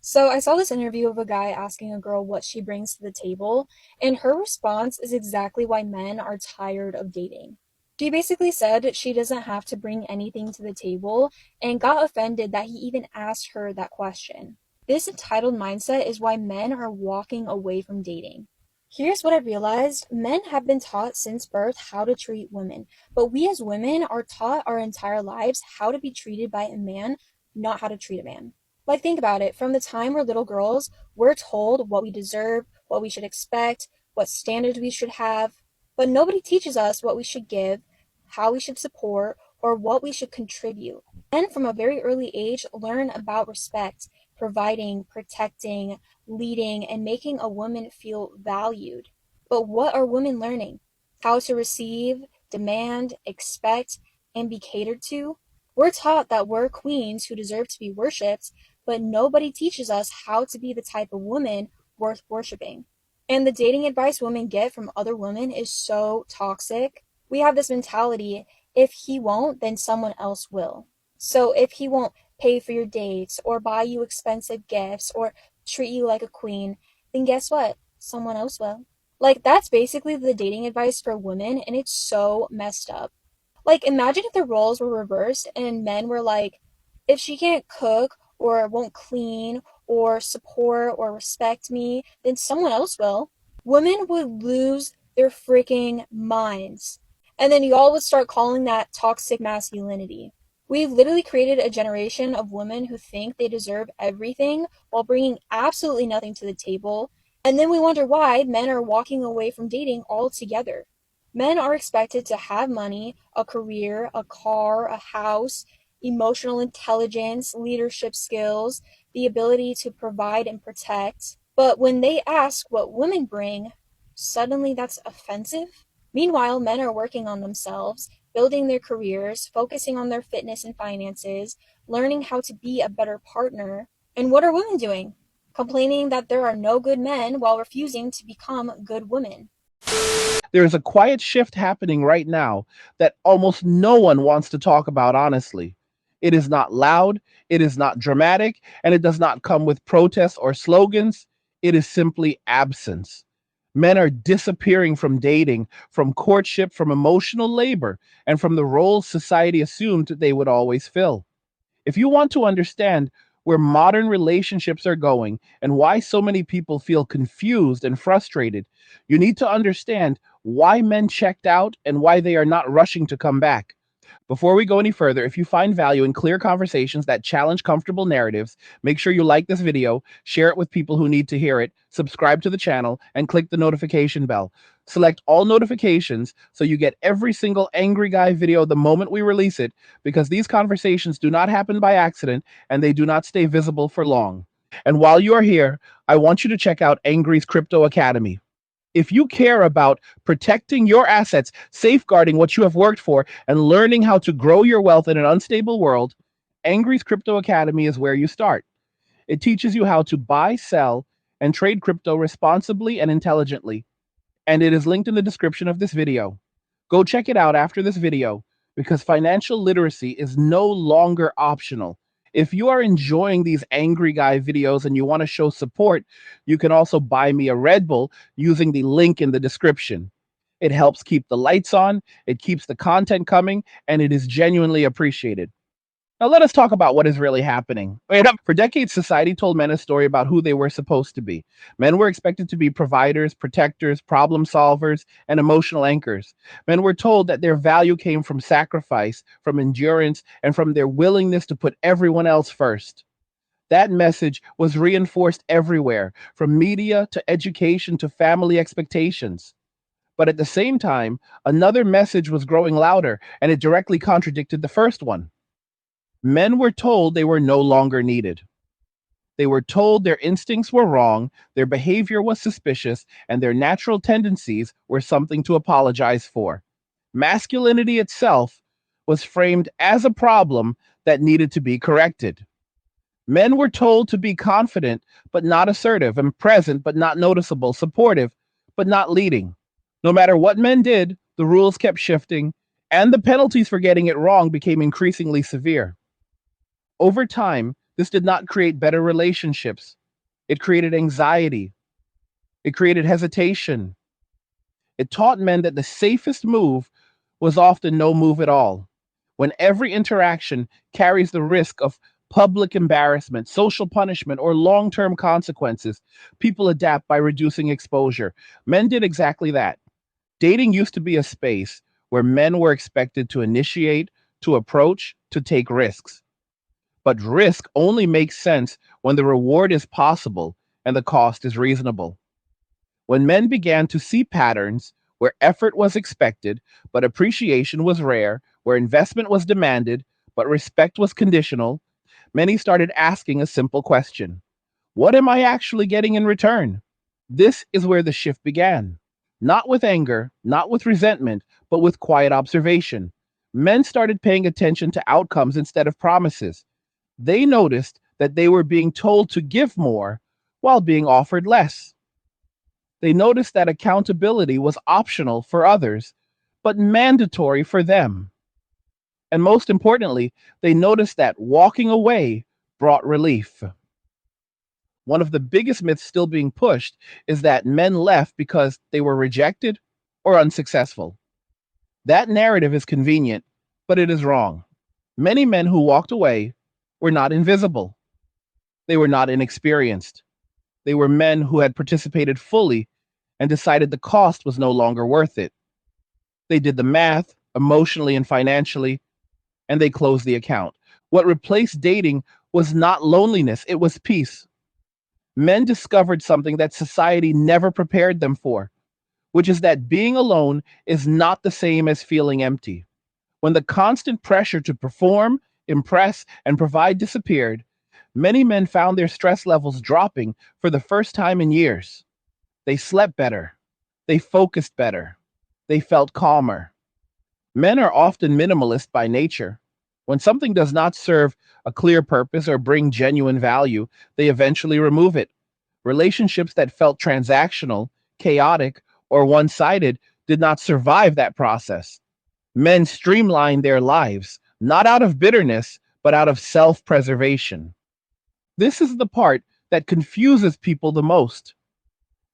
So I saw this interview of a guy asking a girl what she brings to the table, and her response is exactly why men are tired of dating. She basically said she doesn't have to bring anything to the table and got offended that he even asked her that question. This entitled mindset is why men are walking away from dating. Here's what I realized. Men have been taught since birth how to treat women, but we as women are taught our entire lives how to be treated by a man, not how to treat a man. Like, think about it. From the time we're little girls, we're told what we deserve, what we should expect, what standards we should have, but nobody teaches us what we should give, how we should support, or what we should contribute. Men from a very early age learn about respect, providing, protecting, leading, and making a woman feel valued. But what are women learning? How to receive, demand, expect, and be catered to? We're taught that we're queens who deserve to be worshipped, but nobody teaches us how to be the type of woman worth worshiping. And the dating advice women get from other women is so toxic. We have this mentality, if he won't, then someone else will. So if he won't pay for your dates or buy you expensive gifts or treat you like a queen, then guess what? Someone else will. Like, that's basically the dating advice for women, and it's so messed up. Like, imagine if the roles were reversed and men were like, if she can't cook or won't clean or support or respect me, then someone else will. Women would lose their freaking minds. And then y'all would start calling that toxic masculinity. We've literally created a generation of women who think they deserve everything while bringing absolutely nothing to the table. And then we wonder why men are walking away from dating altogether. Men are expected to have money, a career, a car, a house, emotional intelligence, leadership skills, the ability to provide and protect. But when they ask what women bring, suddenly that's offensive. Meanwhile, men are working on themselves, building their careers, focusing on their fitness and finances, learning how to be a better partner. And what are women doing? Complaining that there are no good men while refusing to become good women. There is a quiet shift happening right now that almost no one wants to talk about honestly. It is not loud, it is not dramatic, and it does not come with protests or slogans. It is simply absence. Men are disappearing from dating, from courtship, from emotional labor, and from the roles society assumed they would always fill. If you want to understand where modern relationships are going and why so many people feel confused and frustrated, you need to understand why men checked out and why they are not rushing to come back. Before we go any further, if you find value in clear conversations that challenge comfortable narratives, make sure you like this video, share it with people who need to hear it, subscribe to the channel, and click the notification bell. Select all notifications so you get every single Angry Guy video the moment we release it, because these conversations do not happen by accident and they do not stay visible for long. And while you are here, I want you to check out Angry's Crypto Academy. If you care about protecting your assets, safeguarding what you have worked for, and learning how to grow your wealth in an unstable world, Angry's Crypto Academy is where you start. It teaches you how to buy, sell, and trade crypto responsibly and intelligently. And it is linked in the description of this video. Go check it out after this video because financial literacy is no longer optional. If you are enjoying these Angry Guy videos and you want to show support, you can also buy me a Red Bull using the link in the description. It helps keep the lights on, it keeps the content coming, and it is genuinely appreciated. Now, let us talk about what is really happening. For decades, society told men a story about who they were supposed to be. Men were expected to be providers, protectors, problem solvers, and emotional anchors. Men were told that their value came from sacrifice, from endurance, and from their willingness to put everyone else first. That message was reinforced everywhere, from media to education to family expectations. But at the same time, another message was growing louder, and it directly contradicted the first one. Men were told they were no longer needed. They were told their instincts were wrong, their behavior was suspicious, and their natural tendencies were something to apologize for. Masculinity itself was framed as a problem that needed to be corrected. Men were told to be confident but not assertive, and present but not noticeable, supportive but not leading. No matter what men did, the rules kept shifting, and the penalties for getting it wrong became increasingly severe. Over time, This did not create better relationships. It created anxiety. It created hesitation. It taught men that the safest move was often no move at all. When every interaction carries the risk of public embarrassment, social punishment, or long term consequences, people adapt by reducing exposure. Men did exactly that. Dating used to be a space where men were expected to initiate, to approach, to take risks. But risk only makes sense when the reward is possible and the cost is reasonable. When men began to see patterns where effort was expected, but appreciation was rare, where investment was demanded, but respect was conditional, many started asking a simple question: what am I actually getting in return? This is where the shift began. Not with anger, not with resentment, but with quiet observation. Men started paying attention to outcomes instead of promises. They noticed that they were being told to give more while being offered less. They noticed that accountability was optional for others, but mandatory for them. And most importantly, they noticed that walking away brought relief. One of the biggest myths still being pushed is that men left because they were rejected or unsuccessful. That narrative is convenient, but it is wrong. Many men who walked away were not invisible. They were not inexperienced. They were men who had participated fully and decided the cost was no longer worth it. They did the math emotionally and financially, and they closed the account. What replaced dating was not loneliness, it was peace. Men discovered something that society never prepared them for, which is that being alone is not the same as feeling empty. When the constant pressure to perform, impress, and provide disappeared, many men found their stress levels dropping for the first time in years. They slept better. They focused better. They felt calmer. Men are often minimalist by nature. When something does not serve a clear purpose or bring genuine value, they eventually remove it. Relationships that felt transactional, chaotic, or one sided did not survive that process. Men streamlined their lives, not out of bitterness, but out of self preservation. This is the part that confuses people the most.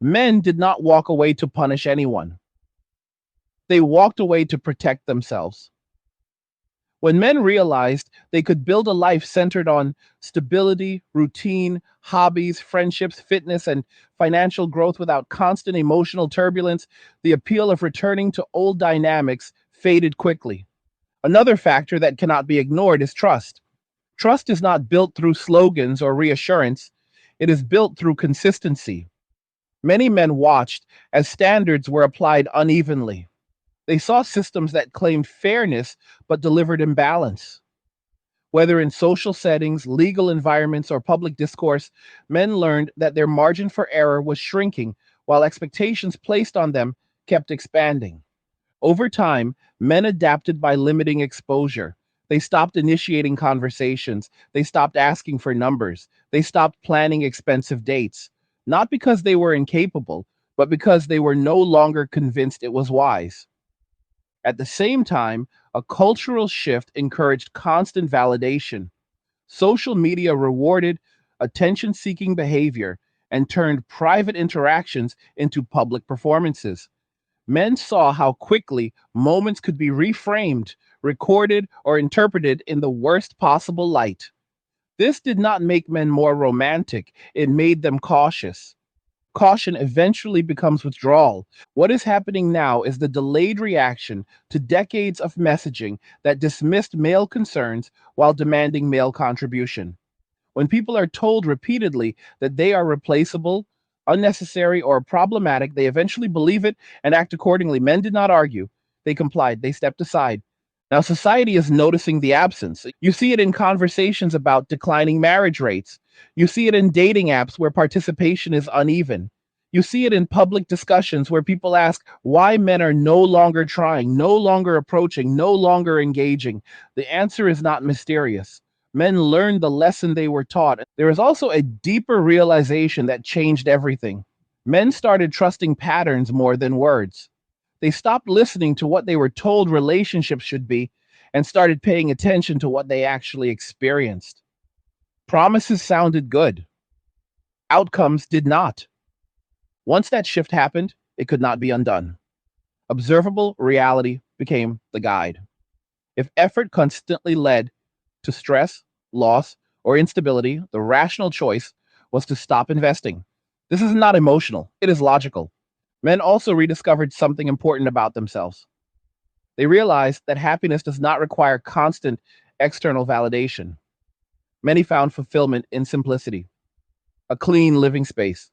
Men did not walk away to punish anyone, they walked away to protect themselves. When men realized they could build a life centered on stability, routine, hobbies, friendships, fitness, and financial growth without constant emotional turbulence, the appeal of returning to old dynamics faded quickly. Another factor that cannot be ignored is trust. Trust is not built through slogans or reassurance, it is built through consistency. Many men watched as standards were applied unevenly. They saw systems that claimed fairness but delivered imbalance. Whether in social settings, legal environments, or public discourse, men learned that their margin for error was shrinking while expectations placed on them kept expanding. Over time, men adapted by limiting exposure. They stopped initiating conversations. They stopped asking for numbers. They stopped planning expensive dates. Not because they were incapable, but because they were no longer convinced it was wise. At the same time, a cultural shift encouraged constant validation. Social media rewarded attention seeking behavior and turned private interactions into public performances. Men saw how quickly moments could be reframed, recorded, or interpreted in the worst possible light. This did not make men more romantic, it made them cautious. Caution eventually becomes withdrawal. What is happening now is the delayed reaction to decades of messaging that dismissed male concerns while demanding male contribution. When people are told repeatedly that they are replaceable, unnecessary, or problematic, they eventually believe it and act accordingly. Men did not argue. They complied. They stepped aside. Now, society is noticing the absence. You see it in conversations about declining marriage rates. You see it in dating apps where participation is uneven. You see it in public discussions where people ask why men are no longer trying, no longer approaching, no longer engaging. The answer is not mysterious. Men learned the lesson they were taught. There is also a deeper realization that changed everything. Men started trusting patterns more than words. They stopped listening to what they were told relationships should be and started paying attention to what they actually experienced. Promises sounded good, outcomes did not. Once that shift happened, it could not be undone. Observable reality became the guide. If effort constantly led to stress, loss, or instability, the rational choice was to stop investing. This is not emotional, it is logical. Men also rediscovered something important about themselves. They realized that happiness does not require constant external validation. Many found fulfillment in simplicity, a clean living space,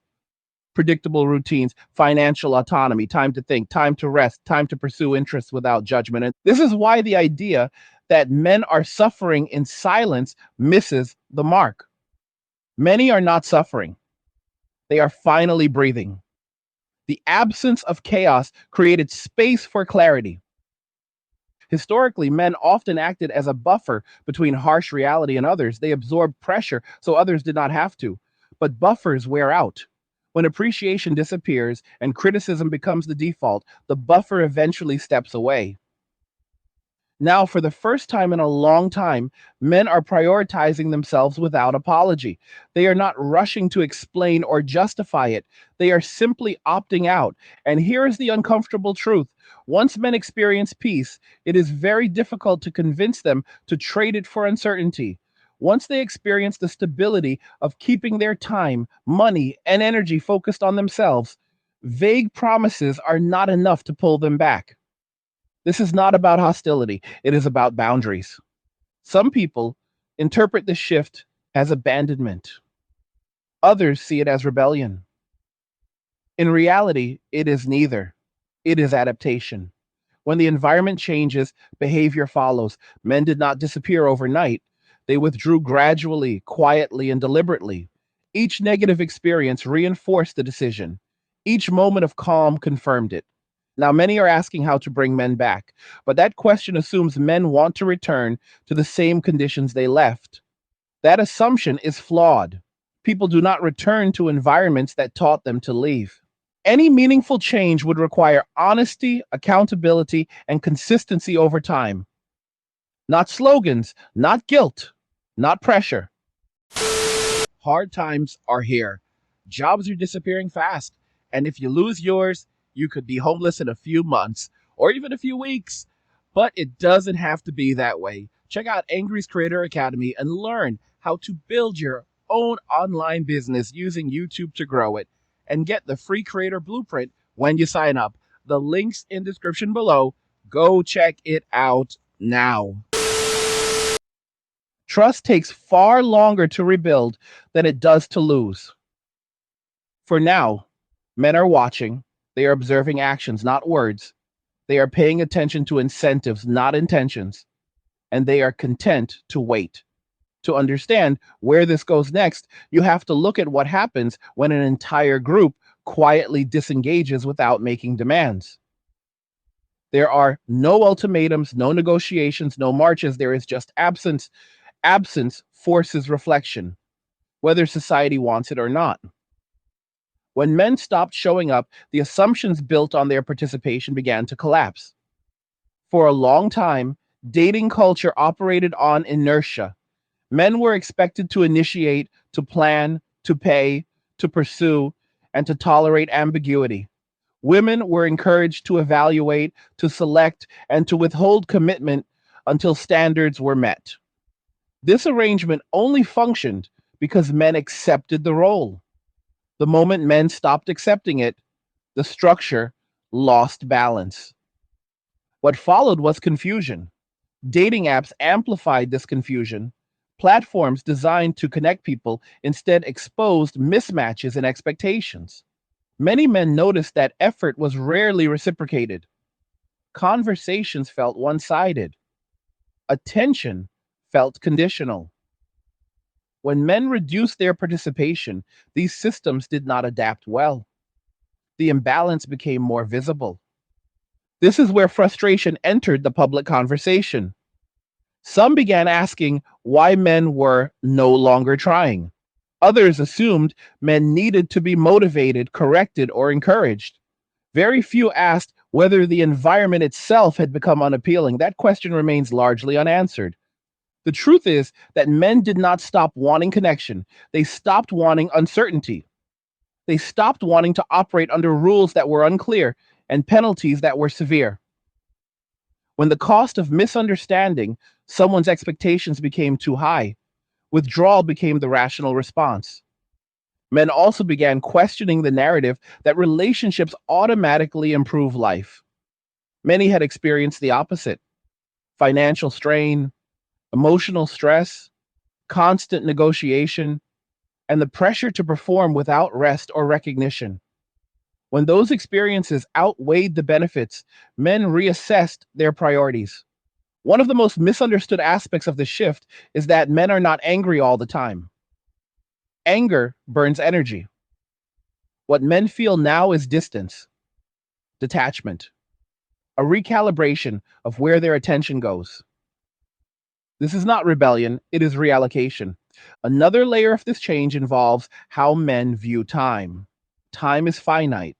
predictable routines, financial autonomy, time to think, time to rest, time to pursue interests without judgment. And this is why the idea that men are suffering in silence misses the mark. Many are not suffering, they are finally breathing. The absence of chaos created space for clarity. Historically, men often acted as a buffer between harsh reality and others. They absorbed pressure so others did not have to. But buffers wear out. When appreciation disappears and criticism becomes the default, the buffer eventually steps away. Now, for the first time in a long time, men are prioritizing themselves without apology. They are not rushing to explain or justify it. They are simply opting out. And here is the uncomfortable truth. Once men experience peace, it is very difficult to convince them to trade it for uncertainty. Once they experience the stability of keeping their time, money, and energy focused on themselves, vague promises are not enough to pull them back. This is not about hostility, it is about boundaries. Some people interpret the shift as abandonment, others see it as rebellion. In reality, it is neither. It is adaptation. When the environment changes, behavior follows. Men did not disappear overnight. They withdrew gradually, quietly, and deliberately. Each negative experience reinforced the decision. Each moment of calm confirmed it. Now, many are asking how to bring men back, but that question assumes men want to return to the same conditions they left. That assumption is flawed. People do not return to environments that taught them to leave. Any meaningful change would require honesty, accountability, and consistency over time. Not slogans, not guilt, not pressure. Hard times are here. Jobs are disappearing fast. And if you lose yours, you could be homeless in a few months or even a few weeks. But it doesn't have to be that way. Check out Angry's Creator Academy and learn how to build your own online business using YouTube to grow it. And get the free creator blueprint when you sign up. The link's in description below. Go check it out now. Trust takes far longer to rebuild than it does to lose. For now, men are watching. They are observing actions, not words. They are paying attention to incentives, not intentions. And they are content to wait. To understand where this goes next, you have to look at what happens when an entire group quietly disengages without making demands. There are no ultimatums, no negotiations, no marches. There is just absence. Absence forces reflection, whether society wants it or not. When men stopped showing up, the assumptions built on their participation began to collapse. For a long time, dating culture operated on inertia. Men were expected to initiate, to plan, to pay, to pursue, and to tolerate ambiguity. Women were encouraged to evaluate, to select, and to withhold commitment until standards were met. This arrangement only functioned because men accepted the role. The moment men stopped accepting it, the structure lost balance. What followed was confusion. Dating apps amplified this confusion. Platforms designed to connect people instead exposed mismatches in expectations. Many men noticed that effort was rarely reciprocated. Conversations felt one sided. Attention felt conditional. When men reduced their participation, these systems did not adapt well. The imbalance became more visible. This is where frustration entered the public conversation. Some began asking why men were no longer trying. Others assumed men needed to be motivated, corrected, or encouraged. Very few asked whether the environment itself had become unappealing. That question remains largely unanswered. The truth is that men did not stop wanting connection. They stopped wanting uncertainty. They stopped wanting to operate under rules that were unclear and penalties that were severe. When the cost of misunderstanding someone's expectations became too high, withdrawal became the rational response. Men also began questioning the narrative that relationships automatically improve life. Many had experienced the opposite: financial strain, emotional stress, constant negotiation, and the pressure to perform without rest or recognition. When those experiences outweighed the benefits, men reassessed their priorities. One of the most misunderstood aspects of the shift is that men are not angry all the time. Anger burns energy. What men feel now is distance, detachment, a recalibration of where their attention goes. This is not rebellion, it is reallocation. Another layer of this change involves how men view time. Time is finite.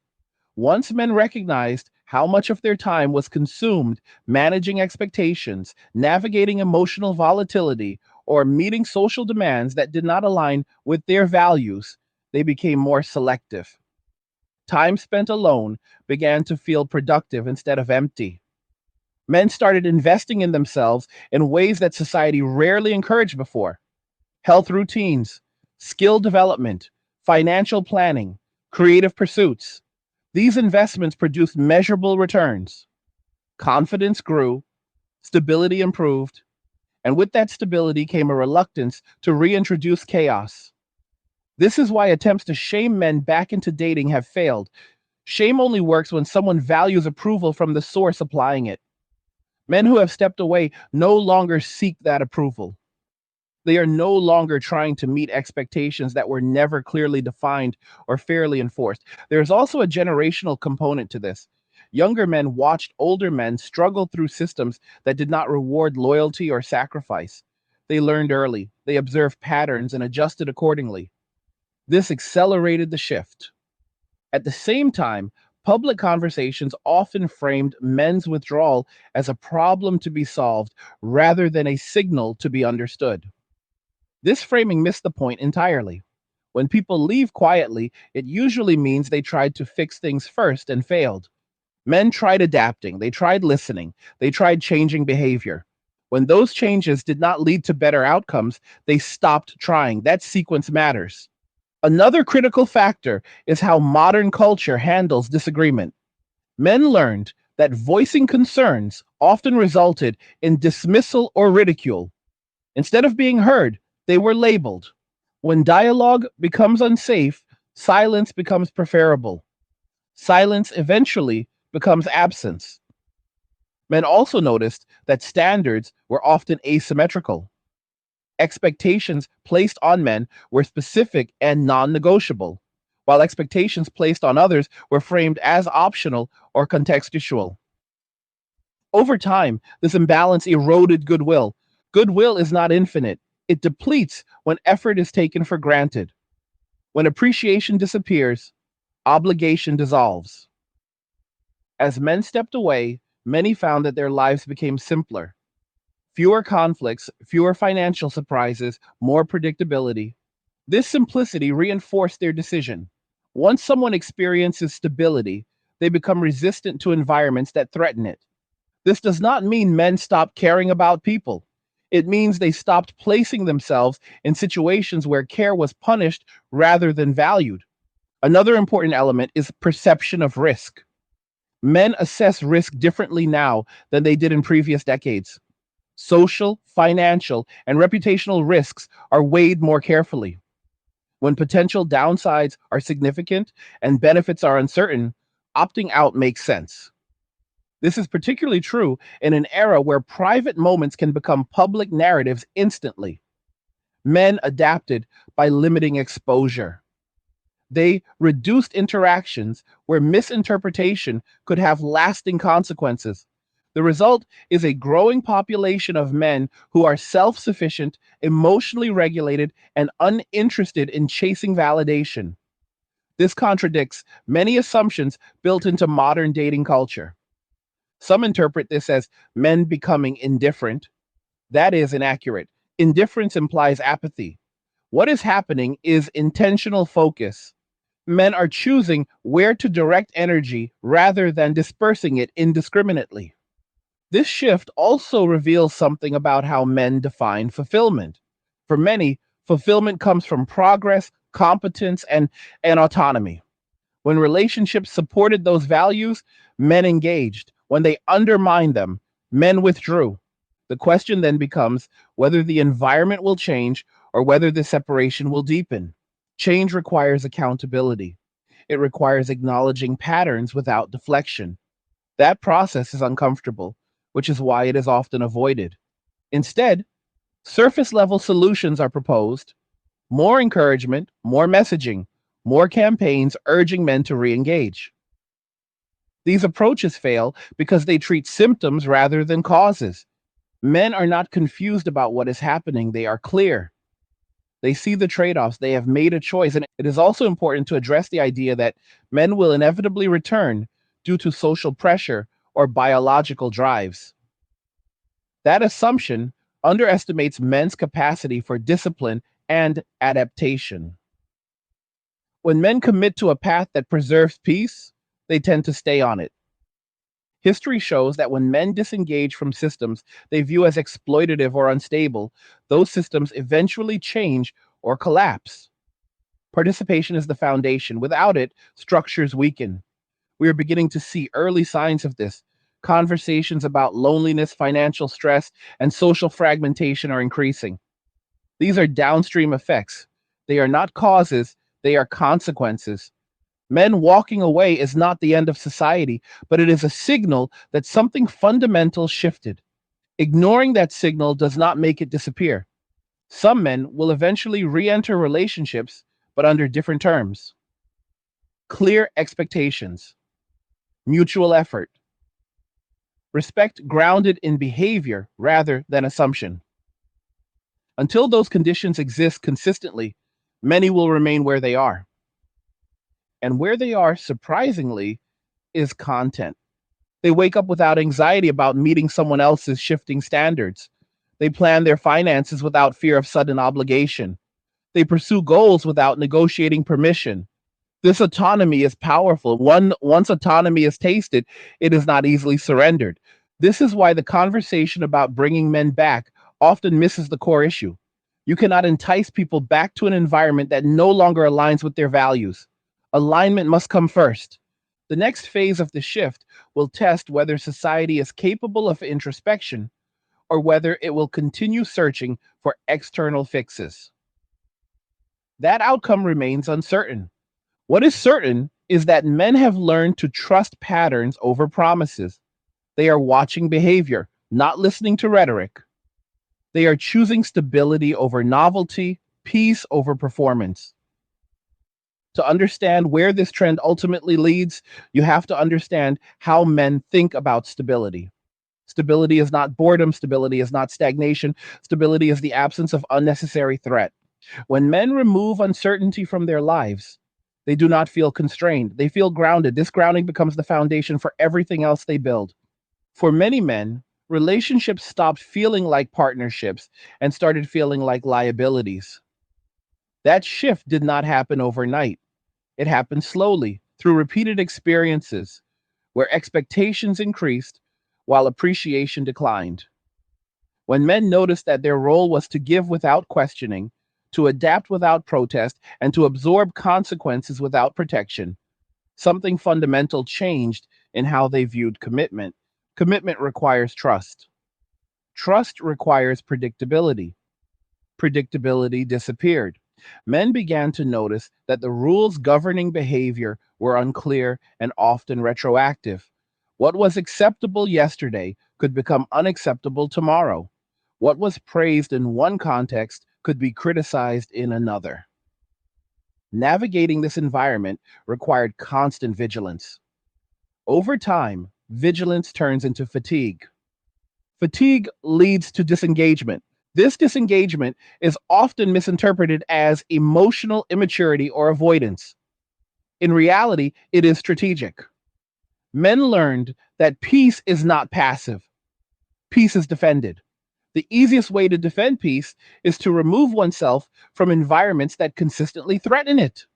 Once men recognized how much of their time was consumed managing expectations, navigating emotional volatility, or meeting social demands that did not align with their values, they became more selective. Time spent alone began to feel productive instead of empty. Men started investing in themselves in ways that society rarely encouraged before: health routines, skill development, financial planning, creative pursuits. These investments produced measurable returns. Confidence grew, stability improved, and with that stability came a reluctance to reintroduce chaos. This is why attempts to shame men back into dating have failed. Shame only works when someone values approval from the source applying it. Men who have stepped away no longer seek that approval. They are no longer trying to meet expectations that were never clearly defined or fairly enforced. There is also a generational component to this. Younger men watched older men struggle through systems that did not reward loyalty or sacrifice. They learned early, they observed patterns and adjusted accordingly. This accelerated the shift. At the same time, public conversations often framed men's withdrawal as a problem to be solved rather than a signal to be understood. This framing missed the point entirely. When people leave quietly, it usually means they tried to fix things first and failed. Men tried adapting, they tried listening, they tried changing behavior. When those changes did not lead to better outcomes, they stopped trying. That sequence matters. Another critical factor is how modern culture handles disagreement. Men learned that voicing concerns often resulted in dismissal or ridicule. Instead of being heard, they were labeled. When dialogue becomes unsafe, silence becomes preferable. Silence eventually becomes absence. Men also noticed that standards were often asymmetrical. Expectations placed on men were specific and non negotiable, while expectations placed on others were framed as optional or contextual. Over time, this imbalance eroded goodwill. Goodwill is not infinite, it depletes when effort is taken for granted. When appreciation disappears, obligation dissolves. As men stepped away, many found that their lives became simpler. Fewer conflicts, fewer financial surprises, more predictability. This simplicity reinforced their decision. Once someone experiences stability, they become resistant to environments that threaten it. This does not mean men stop caring about people. It means they stopped placing themselves in situations where care was punished rather than valued. Another important element is perception of risk. Men assess risk differently now than they did in previous decades. Social, financial, and reputational risks are weighed more carefully. When potential downsides are significant and benefits are uncertain, opting out makes sense. This is particularly true in an era where private moments can become public narratives instantly. Men adapted by limiting exposure. They reduced interactions where misinterpretation could have lasting consequences. The result is a growing population of men who are self sufficient, emotionally regulated, and uninterested in chasing validation. This contradicts many assumptions built into modern dating culture. Some interpret this as men becoming indifferent, That is inaccurate. Indifference implies apathy. What is happening is intentional focus. Men are choosing where to direct energy rather than dispersing it indiscriminately. This shift also reveals something about how men define fulfillment. For many, fulfillment comes from progress, competence, and autonomy. When relationships supported those values, men engaged. When they undermined them, men withdrew. The question then becomes whether the environment will change or whether the separation will deepen. Change requires accountability. It requires acknowledging patterns without deflection. That process is uncomfortable, which is why it is often avoided. Instead, surface level solutions are proposed: more encouragement, more messaging, more campaigns urging men to re engage. These approaches fail because they treat symptoms rather than causes. Men are not confused about what is happening, they are clear. They see the trade offs, they have made a choice. And it is also important to address the idea that men will inevitably return due to social pressure or biological drives. That assumption underestimates men's capacity for discipline and adaptation. When men commit to a path that preserves peace, they tend to stay on it. History shows that when men disengage from systems they view as exploitative or unstable, those systems eventually change or collapse. Participation is the foundation. Without it, structures weaken. We are beginning to see early signs of this. Conversations about loneliness, financial stress, and social fragmentation are increasing. These are downstream effects. They are not causes, they are consequences. Men walking away is not the end of society, but it is a signal that something fundamental shifted. Ignoring that signal does not make it disappear. Some men will eventually re enter relationships, but under different terms. Clear expectations, mutual effort, respect grounded in behavior rather than assumption. Until those conditions exist consistently, many will remain where they are. And where they are, surprisingly, is content. They wake up without anxiety about meeting someone else's shifting standards. They plan their finances without fear of sudden obligation. They pursue goals without negotiating permission. This autonomy is powerful. Once autonomy is tasted, it is not easily surrendered. This is why the conversation about bringing men back often misses the core issue. You cannot entice people back to an environment that no longer aligns with their values. Alignment must come first. The next phase of the shift will test whether society is capable of introspection or whether it will continue searching for external fixes. That outcome remains uncertain. What is certain is that men have learned to trust patterns over promises. They are watching behavior, not listening to rhetoric. They are choosing stability over novelty, peace over performance. To understand where this trend ultimately leads, you have to understand how men think about stability. Stability is not boredom, stability is not stagnation, stability is the absence of unnecessary threat. When men remove uncertainty from their lives, they do not feel constrained. They feel grounded. This grounding becomes the foundation for everything else they build. For many men, relationships stopped feeling like partnerships and started feeling like liabilities. That shift did not happen overnight. It happened slowly through repeated experiences where expectations increased while appreciation declined. When men noticed that their role was to give without questioning, to adapt without protest, and to absorb consequences without protection, something fundamental changed in how they viewed commitment. Commitment requires trust. Trust requires predictability. Predictability disappeared. Men began to notice that the rules governing behavior were unclear and often retroactive. What was acceptable yesterday could become unacceptable tomorrow. What was praised in one context could be criticized in another. Navigating this environment required constant vigilance. Over time, vigilance turns into fatigue. Fatigue leads to disengagement. This disengagement is often misinterpreted as emotional immaturity or avoidance. In reality, it is strategic. Men learned that peace is not passive, peace is defended. The easiest way to defend peace is to remove oneself from environments that consistently threaten it.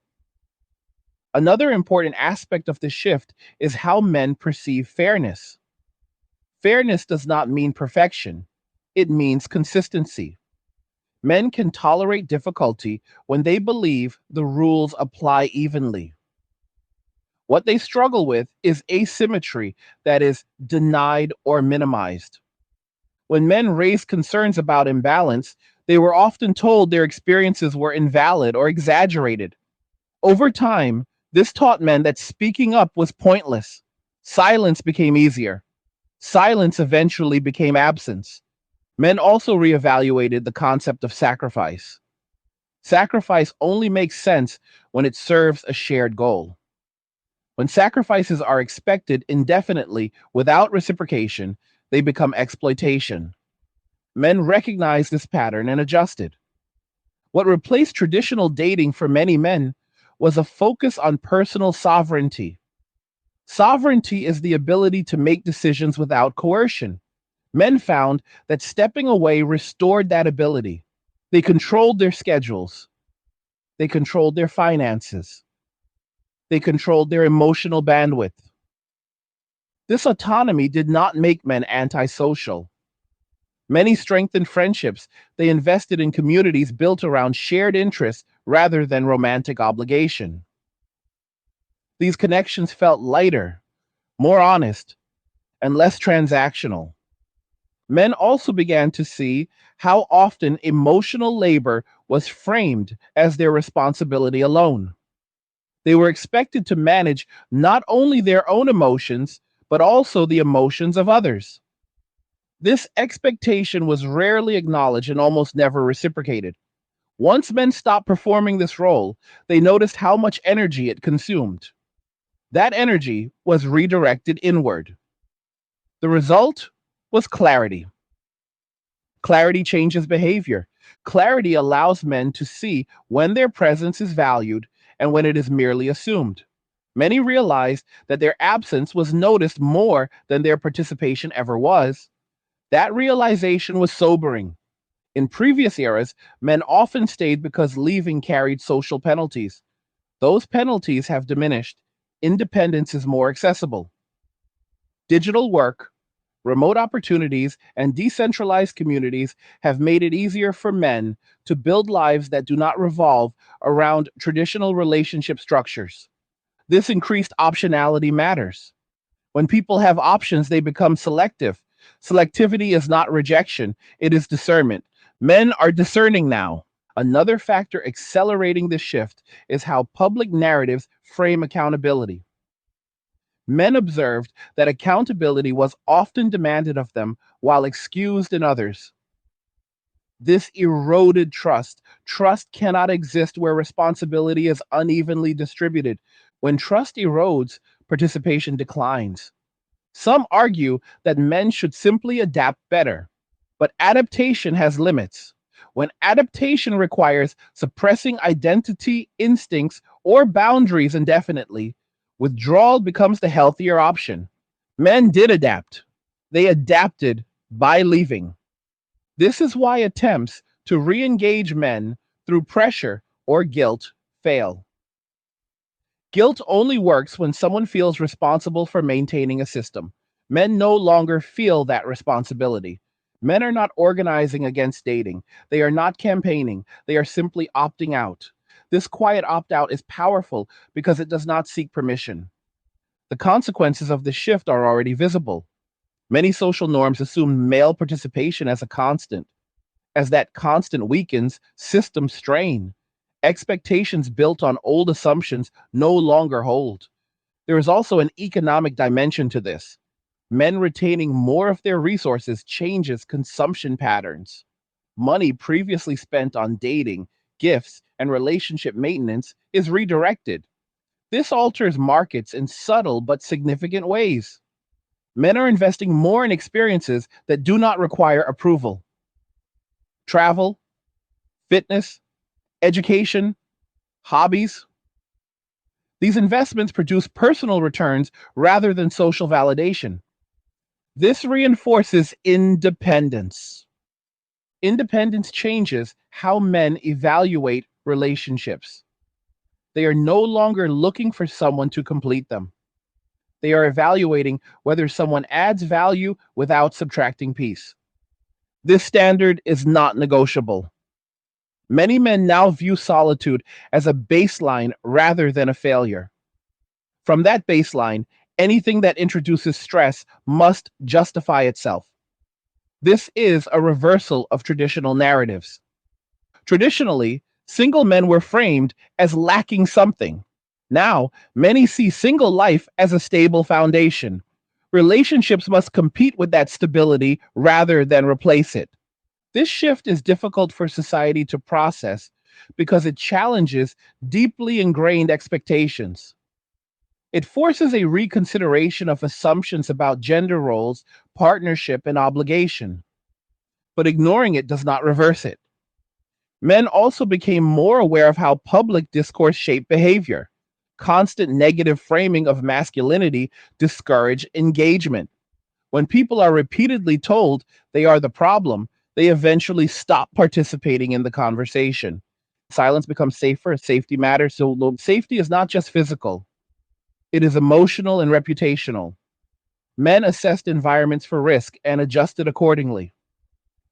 Another important aspect of this shift is how men perceive fairness. Fairness does not mean perfection, it means consistency. Men can tolerate difficulty when they believe the rules apply evenly. What they struggle with is asymmetry that is denied or minimized. When men raised concerns about imbalance, they were often told their experiences were invalid or exaggerated. Over time, this taught men that speaking up was pointless. Silence became easier. Silence eventually became absence. Men also reevaluated the concept of sacrifice. Sacrifice only makes sense when it serves a shared goal. When sacrifices are expected indefinitely without reciprocation, they become exploitation. Men recognized this pattern and adjusted. What replaced traditional dating for many men was a focus on personal sovereignty. Sovereignty is the ability to make decisions without coercion. Men found that stepping away restored that ability. They controlled their schedules, they controlled their finances, they controlled their emotional bandwidth. This autonomy did not make men antisocial. Many strengthened friendships. They invested in communities built around shared interests rather than romantic obligation. These connections felt lighter, more honest, and less transactional. Men also began to see how often emotional labor was framed as their responsibility alone. They were expected to manage not only their own emotions, but also the emotions of others. This expectation was rarely acknowledged and almost never reciprocated. Once men stopped performing this role, they noticed how much energy it consumed. That energy was redirected inward. The result was clarity. Clarity changes behavior. Clarity allows men to see when their presence is valued and when it is merely assumed. Many realized that their absence was noticed more than their participation ever was. That realization was sobering. In previous eras, men often stayed because leaving carried social penalties. Those penalties have diminished. Independence is more accessible. Digital work, remote opportunities, and decentralized communities have made it easier for men to build lives that do not revolve around traditional relationship structures. This increased optionality matters. When people have options, they become selective. Selectivity is not rejection, it is discernment. Men are discerning now. Another factor accelerating this shift is how public narratives frame accountability. Men observed that accountability was often demanded of them while excused in others. This eroded trust. Trust cannot exist where responsibility is unevenly distributed. When trust erodes, participation declines. Some argue that men should simply adapt better, but adaptation has limits. When adaptation requires suppressing identity, instincts, or boundaries indefinitely, withdrawal becomes the healthier option. Men did adapt. They adapted by leaving. This is why attempts to re engage men through pressure or guilt fail. Guilt only works when someone feels responsible for maintaining a system. Men no longer feel that responsibility. Men are not organizing against dating. They are not campaigning. They are simply opting out. This quiet opt out is powerful because it does not seek permission. The consequences of this shift are already visible. Many social norms assume male participation as a constant. As that constant weakens, systems strain. Expectations built on old assumptions no longer hold. There is also an economic dimension to this. Men retaining more of their resources changes consumption patterns. Money previously spent on dating, gifts, and relationship maintenance is redirected. This alters markets in subtle but significant ways. Men are investing more in experiences that do not require approval. Travel, fitness, education, hobbies. These investments produce personal returns rather than social validation. This reinforces independence. Independence changes how men evaluate relationships. They are no longer looking for someone to complete them. They are evaluating whether someone adds value without subtracting peace. This standard is not negotiable. Many men now view solitude as a baseline rather than a failure. From that baseline, anything that introduces stress must justify itself. This is a reversal of traditional narratives. Traditionally, single men were framed as lacking something. Now, many see single life as a stable foundation. Relationships must compete with that stability rather than replace it. This shift is difficult for society to process because it challenges deeply ingrained expectations. It forces a reconsideration of assumptions about gender roles, partnership, and obligation. But ignoring it does not reverse it. Men also became more aware of how public discourse shaped behavior. Constant negative framing of masculinity discouraged engagement. When people are repeatedly told they are the problem, they eventually stop participating in the conversation. Silence becomes safer, safety matters. So safety is not just physical, it is emotional and reputational. Men assessed environments for risk and adjusted accordingly.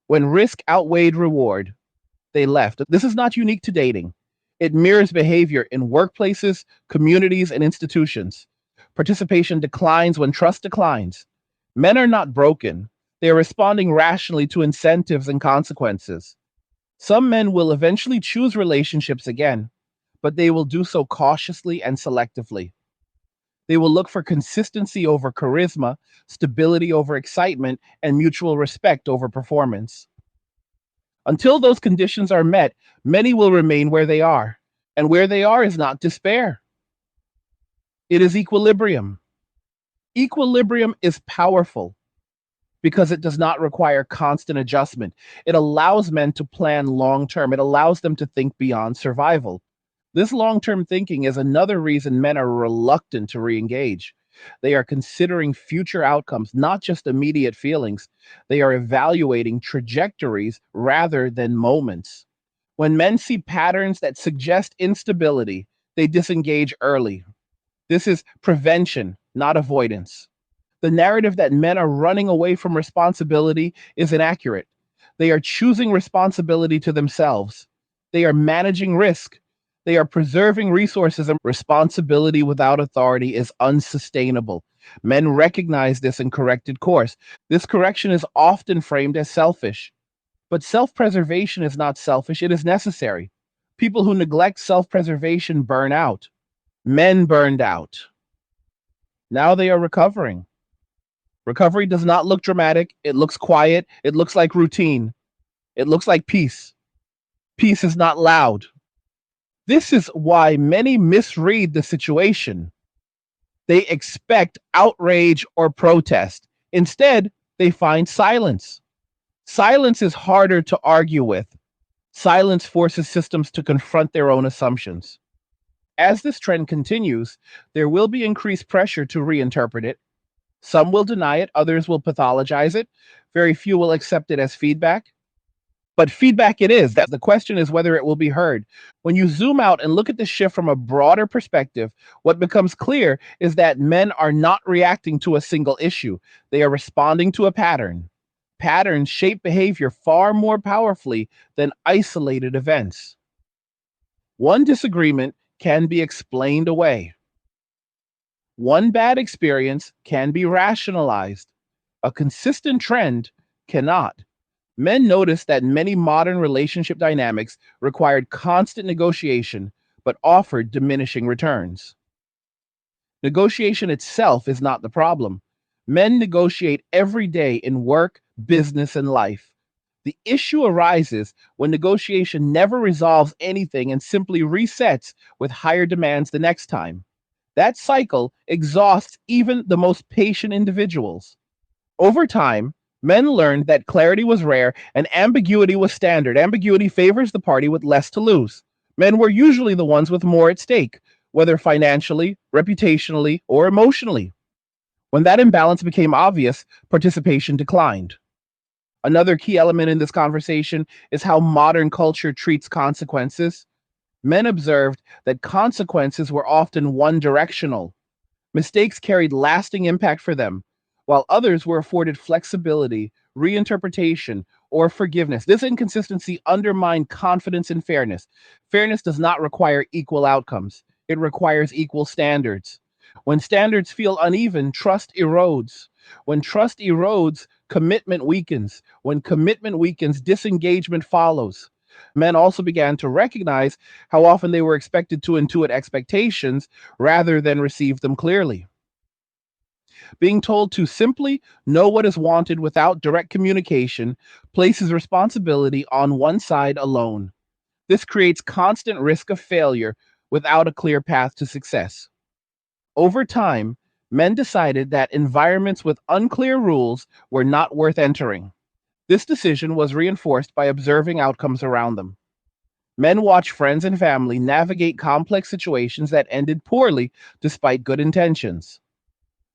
When risk outweighed reward, they left. This is not unique to dating. It mirrors behavior in workplaces, communities, and institutions. Participation declines when trust declines. Men are not broken. They are responding rationally to incentives and consequences. Some men will eventually choose relationships again, but they will do so cautiously and selectively. They will look for consistency over charisma, stability over excitement, and mutual respect over performance. Until those conditions are met, many will remain where they are. And where they are is not despair, it is equilibrium. Equilibrium is powerful because it does not require constant adjustment. It allows men to plan long term, it allows them to think beyond survival. This long term thinking is another reason men are reluctant to re engage. They are considering future outcomes, not just immediate feelings. They are evaluating trajectories rather than moments. When men see patterns that suggest instability, they disengage early. This is prevention, not avoidance. The narrative that men are running away from responsibility is inaccurate. They are choosing responsibility to themselves. They are managing risk. They are preserving resources, and responsibility without authority is unsustainable. Men recognize this and corrected course. This correction is often framed as selfish, but self preservation is not selfish, it is necessary. People who neglect self preservation burn out. Men burned out. Now they are recovering. Recovery does not look dramatic. It looks quiet. It looks like routine. It looks like peace. Peace is not loud. This is why many misread the situation. They expect outrage or protest. Instead, they find silence. Silence is harder to argue with. Silence forces systems to confront their own assumptions. As this trend continues, there will be increased pressure to reinterpret it. Some will deny it, others will pathologize it. Very few will accept it as feedback. But feedback it is. The question is whether it will be heard. When you zoom out and look at the shift from a broader perspective, what becomes clear is that men are not reacting to a single issue. They are responding to a pattern. Patterns shape behavior far more powerfully than isolated events. One disagreement can be explained away. One bad experience can be rationalized. A consistent trend cannot. Men noticed that many modern relationship dynamics required constant negotiation but offered diminishing returns. Negotiation itself is not the problem. Men negotiate every day in work, business, and life. The issue arises when negotiation never resolves anything and simply resets with higher demands the next time. That cycle exhausts even the most patient individuals. Over time, men learned that clarity was rare and ambiguity was standard. Ambiguity favors the party with less to lose. Men were usually the ones with more at stake, whether financially, reputationally, or emotionally. When that imbalance became obvious, participation declined. Another key element in this conversation is how modern culture treats consequences. Men observed that consequences were often one directional. Mistakes carried lasting impact for them, while others were afforded flexibility, reinterpretation, or forgiveness. This inconsistency undermined confidence and fairness. Fairness does not require equal outcomes, it requires equal standards. When standards feel uneven, trust erodes. When trust erodes, commitment weakens. When commitment weakens, disengagement follows. Men also began to recognize how often they were expected to intuit expectations rather than receive them clearly. Being told to simply know what is wanted without direct communication places responsibility on one side alone. This creates constant risk of failure without a clear path to success. Over time, men decided that environments with unclear rules were not worth entering. This decision was reinforced by observing outcomes around them. Men watched friends and family navigate complex situations that ended poorly despite good intentions.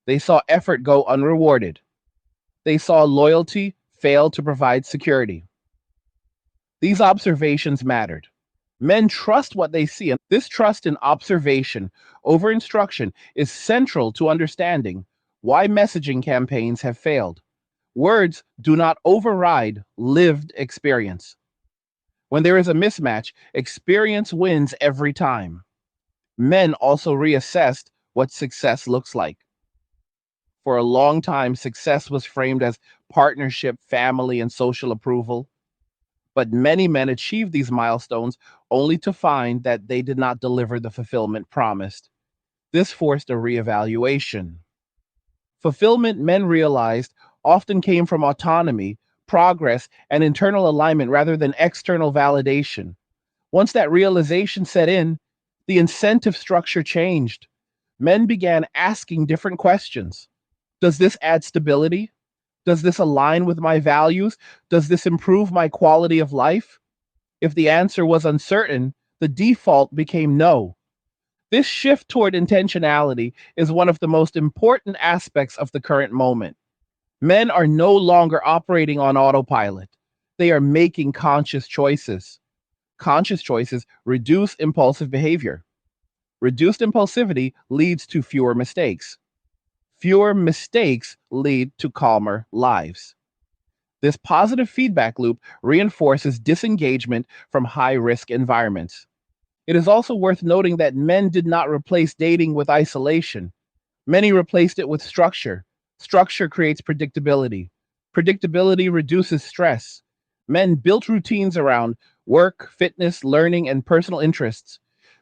They saw effort go unrewarded. They saw loyalty fail to provide security. These observations mattered. Men trust what they see, and this trust in observation over instruction is central to understanding why messaging campaigns have failed. Words do not override lived experience. When there is a mismatch, experience wins every time. Men also reassessed what success looks like. For a long time, success was framed as partnership, family, and social approval. But many men achieved these milestones only to find that they did not deliver the fulfillment promised. This forced a reevaluation. Fulfillment, men realized, often came from autonomy, progress, and internal alignment rather than external validation. Once that realization set in, the incentive structure changed. Men began asking different questions. Does this add stability? Does this align with my values? Does this improve my quality of life? If the answer was uncertain, the default became no. This shift toward intentionality is one of the most important aspects of the current moment. Men are no longer operating on autopilot, they are making conscious choices. Conscious choices reduce impulsive behavior. Reduced impulsivity leads to fewer mistakes. Fewer mistakes lead to calmer lives. This positive feedback loop reinforces disengagement from high risk environments. It is also worth noting that men did not replace dating with isolation. Many replaced it with structure. Structure creates predictability. Predictability reduces stress. Men built routines around work, fitness, learning, and personal interests.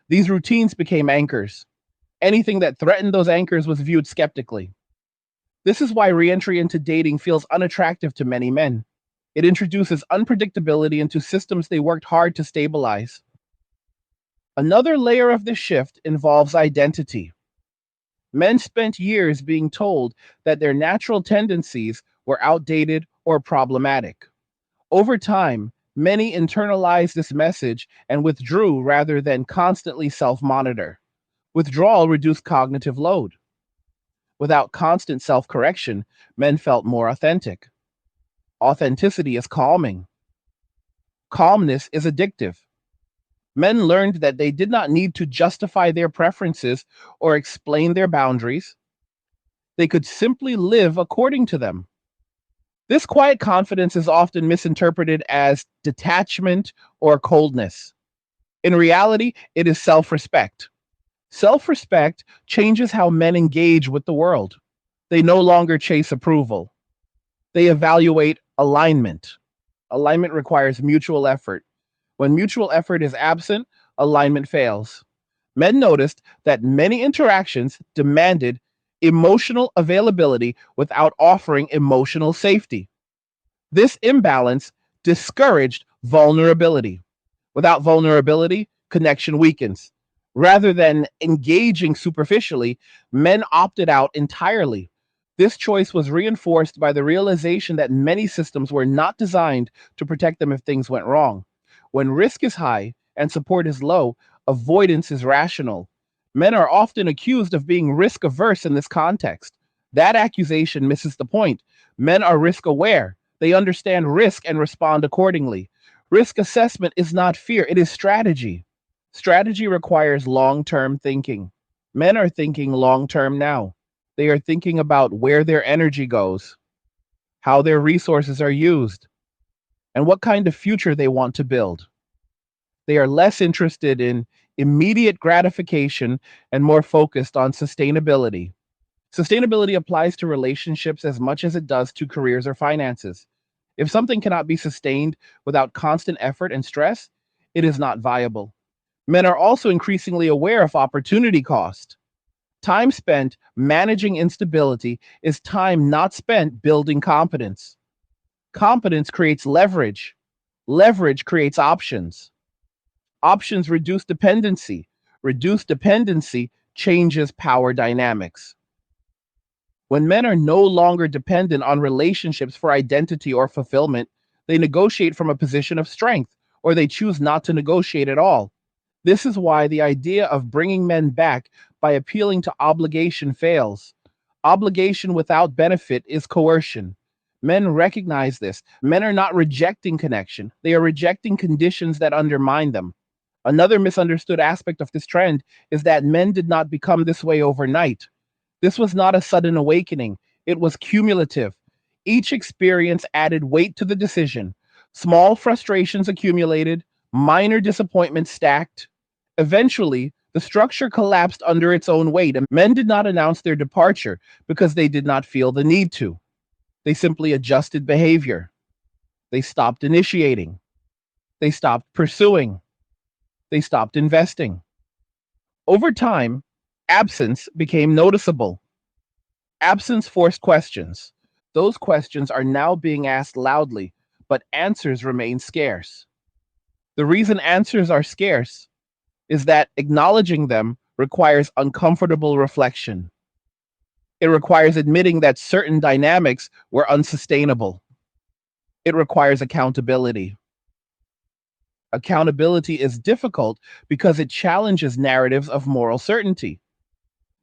These routines became anchors. Anything that threatened those anchors was viewed skeptically. This is why reentry into dating feels unattractive to many men. It introduces unpredictability into systems they worked hard to stabilize. Another layer of this shift involves identity. Men spent years being told that their natural tendencies were outdated or problematic. Over time, many internalized this message and withdrew rather than constantly self monitor. Withdrawal reduced cognitive load. Without constant self correction, men felt more authentic. Authenticity is calming. Calmness is addictive. Men learned that they did not need to justify their preferences or explain their boundaries. They could simply live according to them. This quiet confidence is often misinterpreted as detachment or coldness. In reality, it is self respect. Self respect changes how men engage with the world. They no longer chase approval, they evaluate alignment. Alignment requires mutual effort. When mutual effort is absent, alignment fails. Men noticed that many interactions demanded emotional availability without offering emotional safety. This imbalance discouraged vulnerability. Without vulnerability, connection weakens. Rather than engaging superficially, men opted out entirely. This choice was reinforced by the realization that many systems were not designed to protect them if things went wrong. When risk is high and support is low, avoidance is rational. Men are often accused of being risk averse in this context. That accusation misses the point. Men are risk aware. They understand risk and respond accordingly. Risk assessment is not fear, it is strategy. Strategy requires long term thinking. Men are thinking long term now. They are thinking about where their energy goes, how their resources are used, and what kind of future they want to build. They are less interested in immediate gratification and more focused on sustainability. Sustainability applies to relationships as much as it does to careers or finances. If something cannot be sustained without constant effort and stress, it is not viable. Men are also increasingly aware of opportunity cost. Time spent managing instability is time not spent building competence. Competence creates leverage. Leverage creates options. Options reduce dependency. Reduced dependency changes power dynamics. When men are no longer dependent on relationships for identity or fulfillment, they negotiate from a position of strength, or they choose not to negotiate at all. This is why the idea of bringing men back by appealing to obligation fails. Obligation without benefit is coercion. Men recognize this. Men are not rejecting connection, they are rejecting conditions that undermine them. Another misunderstood aspect of this trend is that men did not become this way overnight. This was not a sudden awakening, it was cumulative. Each experience added weight to the decision. Small frustrations accumulated, minor disappointments stacked. Eventually, the structure collapsed under its own weight, and men did not announce their departure because they did not feel the need to. They simply adjusted behavior. They stopped initiating. They stopped pursuing. They stopped investing. Over time, absence became noticeable. Absence forced questions. Those questions are now being asked loudly, but answers remain scarce. The reason answers are scarce is that acknowledging them requires uncomfortable reflection. It requires admitting that certain dynamics were unsustainable. It requires accountability. Accountability is difficult because it challenges narratives of moral certainty.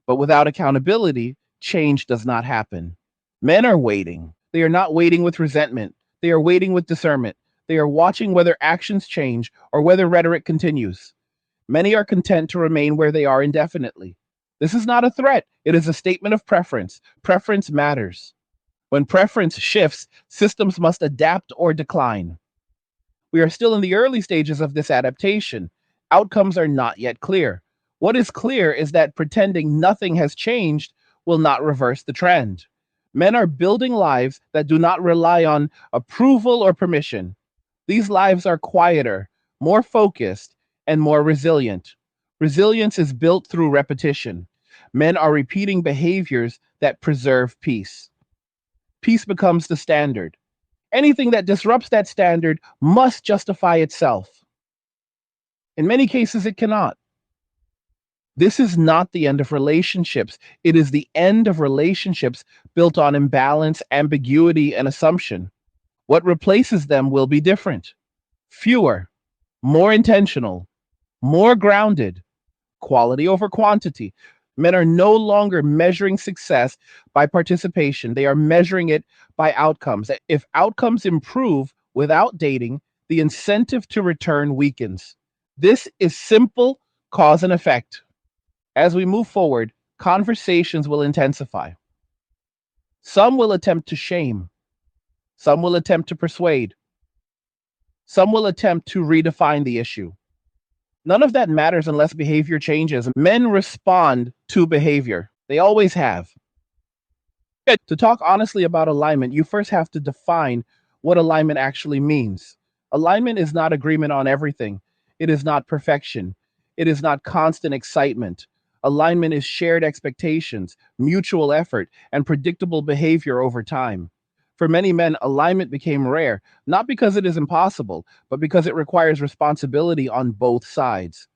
But without accountability, change does not happen. Men are waiting. They are not waiting with resentment. They are waiting with discernment. They are watching whether actions change or whether rhetoric continues. Many are content to remain where they are indefinitely. This is not a threat, it is a statement of preference. Preference matters. When preference shifts, systems must adapt or decline. We are still in the early stages of this adaptation. Outcomes are not yet clear. What is clear is that pretending nothing has changed will not reverse the trend. Men are building lives that do not rely on approval or permission. These lives are quieter, more focused, and more resilient. Resilience is built through repetition. Men are repeating behaviors that preserve peace. Peace becomes the standard. Anything that disrupts that standard must justify itself. In many cases, it cannot. This is not the end of relationships. It is the end of relationships built on imbalance, ambiguity, and assumption. What replaces them will be different, fewer, more intentional, more grounded, quality over quantity. Men are no longer measuring success by participation, they are measuring it by outcomes. If outcomes improve without dating, the incentive to return weakens. This is simple cause and effect. As we move forward, conversations will intensify. Some will attempt to shame, some will attempt to persuade, some will attempt to redefine the issue. None of that matters unless behavior changes. Men respond to behavior. They always have. To talk honestly about alignment, you first have to define what alignment actually means. Alignment is not agreement on everything, it is not perfection, it is not constant excitement. Alignment is shared expectations, mutual effort, and predictable behavior over time. For many men, alignment became rare, not because it is impossible, but because it requires responsibility on both sides.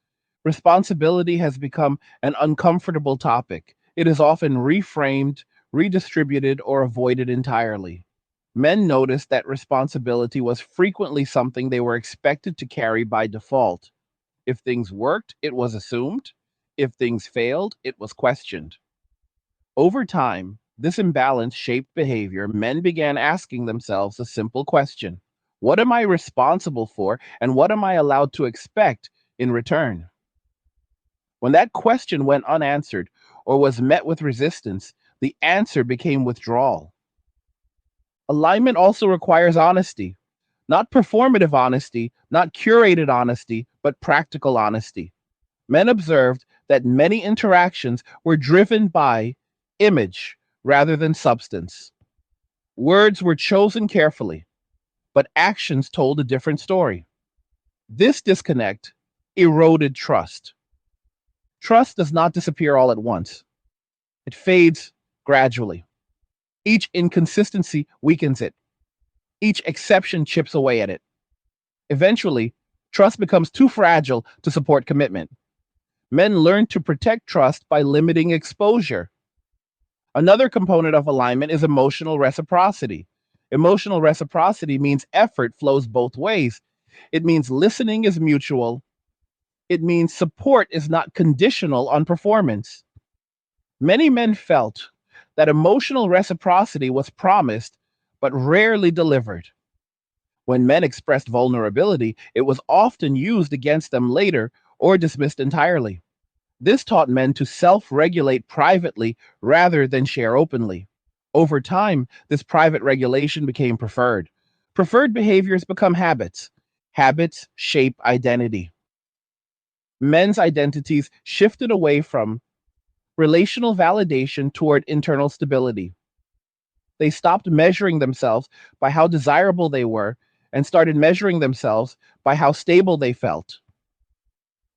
Responsibility has become an uncomfortable topic. It is often reframed, redistributed, or avoided entirely. Men noticed that responsibility was frequently something they were expected to carry by default. If things worked, it was assumed. If things failed, it was questioned. Over time, This imbalance shaped behavior. Men began asking themselves a simple question: what am I responsible for, and what am I allowed to expect in return? When that question went unanswered or was met with resistance, the answer became withdrawal. Alignment also requires honesty, not performative honesty, not curated honesty, but practical honesty. Men observed that many interactions were driven by image rather than substance. Words were chosen carefully, but actions told a different story. This disconnect eroded trust. Trust does not disappear all at once, it fades gradually. Each inconsistency weakens it, each exception chips away at it. Eventually, trust becomes too fragile to support commitment. Men learn to protect trust by limiting exposure. Another component of alignment is emotional reciprocity. Emotional reciprocity means effort flows both ways. It means listening is mutual. It means support is not conditional on performance. Many men felt that emotional reciprocity was promised but rarely delivered. When men expressed vulnerability, it was often used against them later or dismissed entirely. This taught men to self regulate privately rather than share openly. Over time, this private regulation became preferred. Preferred behaviors become habits. Habits shape identity. Men's identities shifted away from relational validation toward internal stability. They stopped measuring themselves by how desirable they were and started measuring themselves by how stable they felt.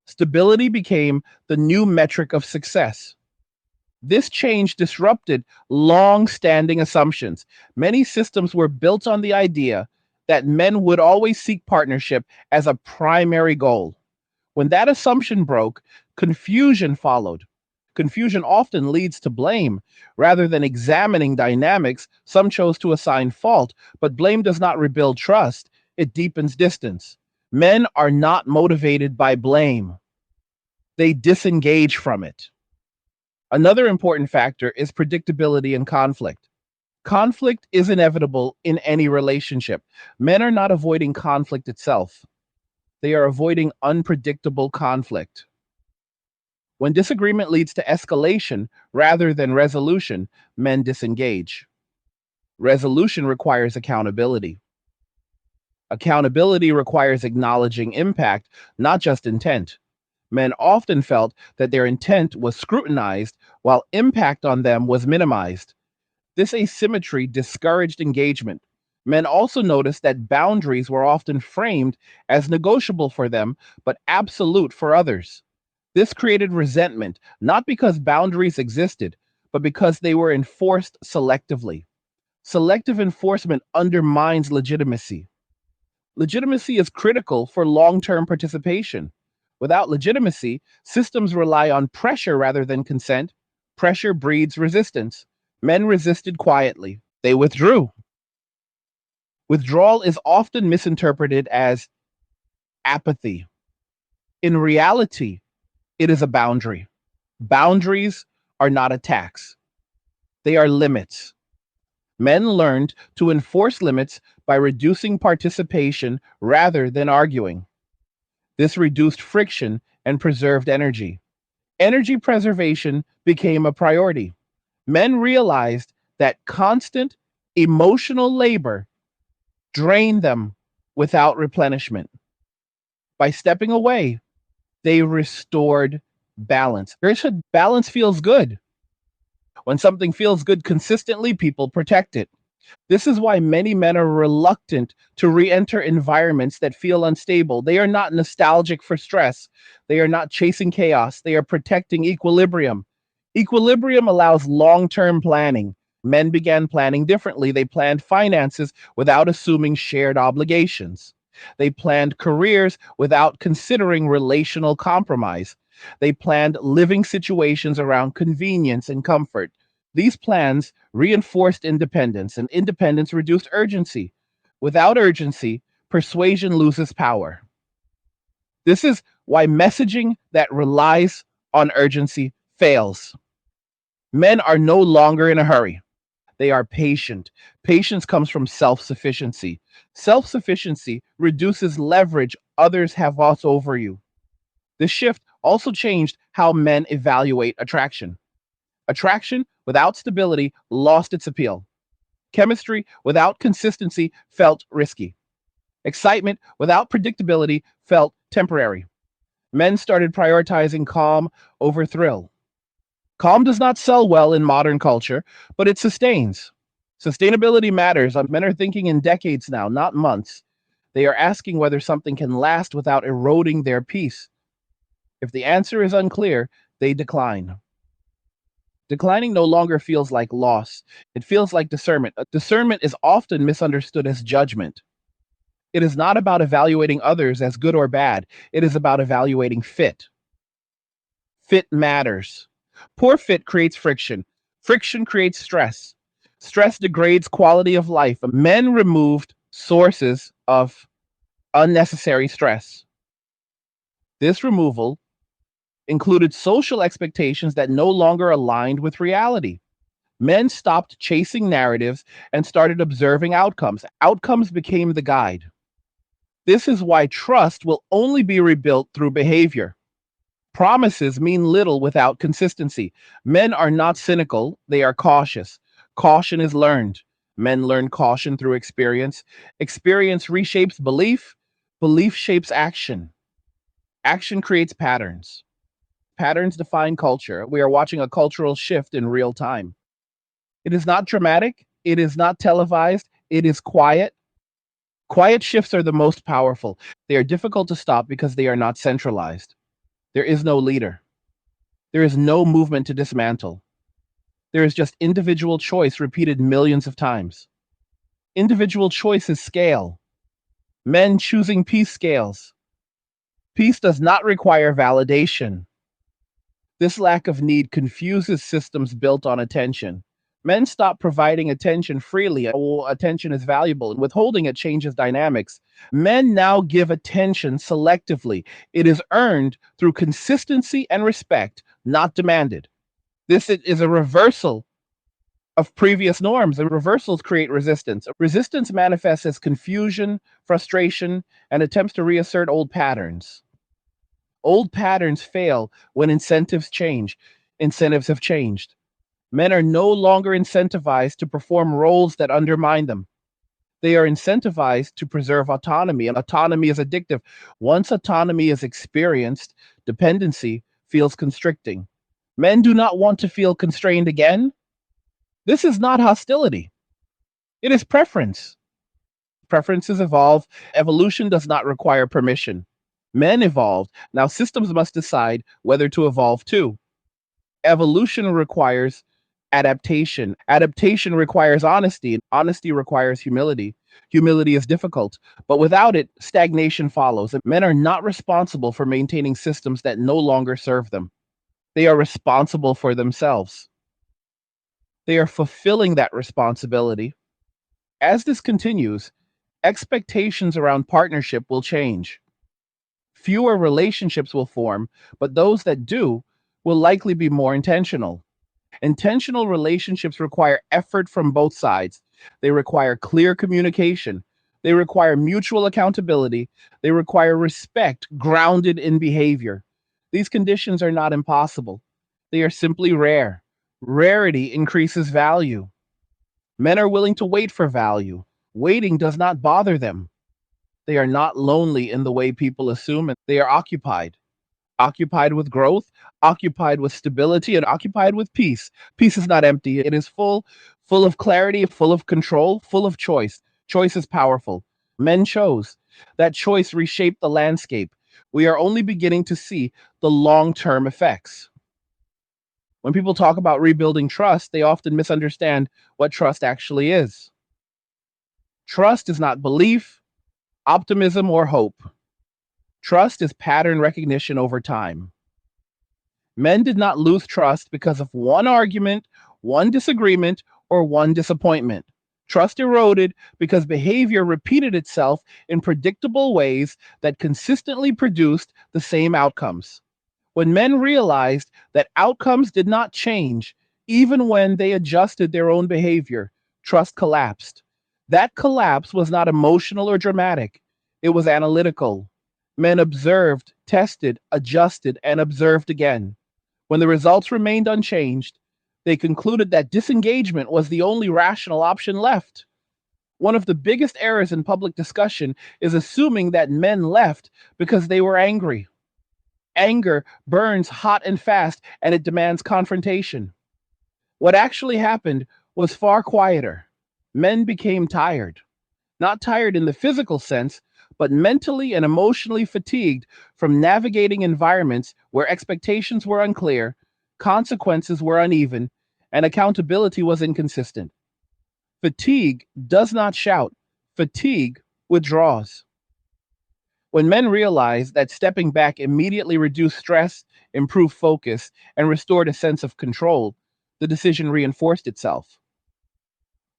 Stability became the new metric of success. This change disrupted long standing assumptions. Many systems were built on the idea that men would always seek partnership as a primary goal. When that assumption broke, confusion followed. Confusion often leads to blame. Rather than examining dynamics, some chose to assign fault, but blame does not rebuild trust, it deepens distance. Men are not motivated by blame, they disengage from it. Another important factor is predictability and conflict. Conflict is inevitable in any relationship. Men are not avoiding conflict itself, they are avoiding unpredictable conflict. When disagreement leads to escalation rather than resolution, men disengage. Resolution requires accountability. Accountability requires acknowledging impact, not just intent. Men often felt that their intent was scrutinized while impact on them was minimized. This asymmetry discouraged engagement. Men also noticed that boundaries were often framed as negotiable for them, but absolute for others. This created resentment, not because boundaries existed, but because they were enforced selectively. Selective enforcement undermines legitimacy. Legitimacy is critical for long term participation. Without legitimacy, systems rely on pressure rather than consent. Pressure breeds resistance. Men resisted quietly, they withdrew. Withdrawal is often misinterpreted as apathy. In reality, it is a boundary. Boundaries are not attacks, they are limits. Men learned to enforce limits by reducing participation rather than arguing. This reduced friction and preserved energy. Energy preservation became a priority. Men realized that constant emotional labor drained them without replenishment. By stepping away, they restored balance. Balance feels good. When something feels good consistently, people protect it. This is why many men are reluctant to re enter environments that feel unstable. They are not nostalgic for stress. They are not chasing chaos. They are protecting equilibrium. Equilibrium allows long term planning. Men began planning differently. They planned finances without assuming shared obligations. They planned careers without considering relational compromise. They planned living situations around convenience and comfort. These plans reinforced independence, and independence reduced urgency. Without urgency, persuasion loses power. This is why messaging that relies on urgency fails. Men are no longer in a hurry. They are patient. Patience comes from self sufficiency. Self sufficiency reduces leverage others have lost over you. This shift also changed how men evaluate attraction. Attraction without stability lost its appeal. Chemistry without consistency felt risky. Excitement without predictability felt temporary. Men started prioritizing calm over thrill. Calm does not sell well in modern culture, but it sustains. Sustainability matters. Men are thinking in decades now, not months. They are asking whether something can last without eroding their peace. If the answer is unclear, they decline. Declining no longer feels like loss. It feels like discernment. Discernment is often misunderstood as judgment. It is not about evaluating others as good or bad. It is about evaluating fit. Fit matters. Poor fit creates friction. Friction creates stress. Stress degrades quality of life. Men removed sources of unnecessary stress. This removal included social expectations that no longer aligned with reality. Men stopped chasing narratives and started observing outcomes. Outcomes became the guide. This is why trust will only be rebuilt through behavior. Promises mean little without consistency. Men are not cynical, they are cautious. Caution is learned. Men learn caution through experience. Experience reshapes belief, belief shapes action. Action creates patterns. Patterns define culture. We are watching a cultural shift in real time. It is not dramatic, it is not televised, it is quiet. Quiet shifts are the most powerful. They are difficult to stop because they are not centralized. There is no leader. There is no movement to dismantle. There is just individual choice repeated millions of times. Individual choices scale. Men choosing peace scales. Peace does not require validation. This lack of need confuses systems built on attention. Men stop providing attention freely. Oh, attention is valuable, and withholding it changes dynamics. Men now give attention selectively. It is earned through consistency and respect, not demanded. This is a reversal of previous norms, and reversals create resistance. Resistance manifests as confusion, frustration, and attempts to reassert old patterns. Old patterns fail when incentives change. Incentives have changed. Men are no longer incentivized to perform roles that undermine them. They are incentivized to preserve autonomy, and autonomy is addictive. Once autonomy is experienced, dependency feels constricting. Men do not want to feel constrained again. This is not hostility, it is preference. Preferences evolve. Evolution does not require permission. Men evolved. Now systems must decide whether to evolve too. Evolution requires adaptation. Adaptation requires honesty. Honesty requires humility. Humility is difficult, but without it, stagnation follows. Men are not responsible for maintaining systems that no longer serve them. They are responsible for themselves. They are fulfilling that responsibility. As this continues, expectations around partnership will change. Fewer relationships will form, but those that do will likely be more intentional. Intentional relationships require effort from both sides. They require clear communication. They require mutual accountability. They require respect grounded in behavior. These conditions are not impossible. They are simply rare. Rarity increases value. Men are willing to wait for value. Waiting does not bother them. They are not lonely in the way people assume, and they are occupied. Occupied with growth, occupied with stability, and occupied with peace. Peace is not empty. It is full, full of clarity, full of control, full of choice. Choice is powerful. Men chose. That choice reshaped the landscape. We are only beginning to see the long-term effects. When people talk about rebuilding trust, they often misunderstand what trust actually is. Trust is not belief, optimism, or hope. Trust is pattern recognition over time. Men did not lose trust because of one argument, one disagreement, or one disappointment. Trust eroded because behavior repeated itself in predictable ways that consistently produced the same outcomes. When men realized that outcomes did not change, Even when they adjusted their own behavior, trust collapsed. That collapse was not emotional or dramatic, it was analytical. Men observed, tested, adjusted, and observed again. When the results remained unchanged, they concluded that disengagement was the only rational option left. One of the biggest errors in public discussion is assuming that men left because they were angry. Anger burns hot and fast, and it demands confrontation. What actually happened was far quieter. Men became tired. Not tired in the physical sense, but mentally and emotionally fatigued from navigating environments where expectations were unclear, consequences were uneven, and accountability was inconsistent. Fatigue does not shout, fatigue withdraws. When men realized that stepping back immediately reduced stress, improved focus, and restored a sense of control, the decision reinforced itself.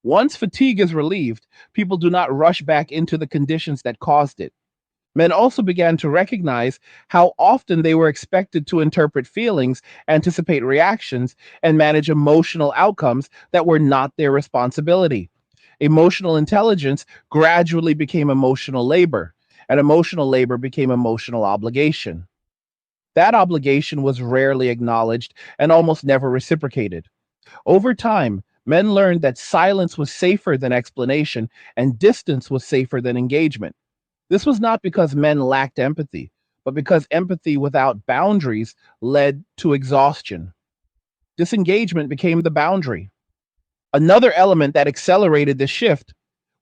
Once fatigue is relieved, people do not rush back into the conditions that caused it. Men also began to recognize how often they were expected to interpret feelings, anticipate reactions, and manage emotional outcomes that were not their responsibility. Emotional intelligence gradually became emotional labor, and emotional labor became emotional obligation. That obligation was rarely acknowledged and almost never reciprocated. Over time, men learned that silence was safer than explanation and distance was safer than engagement. This was not because men lacked empathy, but because empathy without boundaries led to exhaustion. Disengagement became the boundary. Another element that accelerated this shift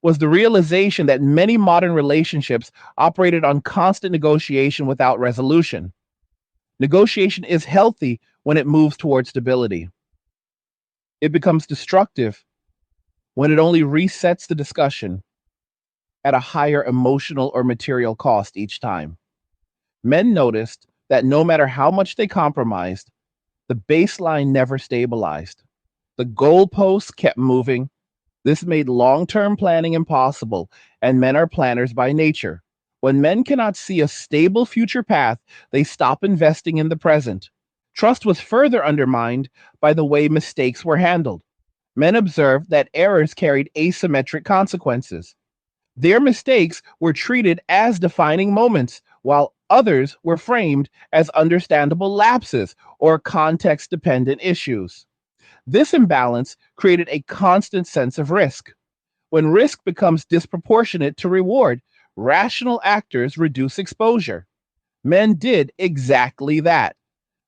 was the realization that many modern relationships operated on constant negotiation without resolution. Negotiation is healthy when it moves towards stability. It becomes destructive when it only resets the discussion at a higher emotional or material cost each time. Men noticed that no matter how much they compromised, the baseline never stabilized. The goalposts kept moving. This made long term planning impossible, and men are planners by nature. When men cannot see a stable future path, they stop investing in the present. Trust was further undermined by the way mistakes were handled. Men observed that errors carried asymmetric consequences. Their mistakes were treated as defining moments, while others were framed as understandable lapses or context dependent issues. This imbalance created a constant sense of risk. When risk becomes disproportionate to reward, rational actors reduce exposure. Men did exactly that.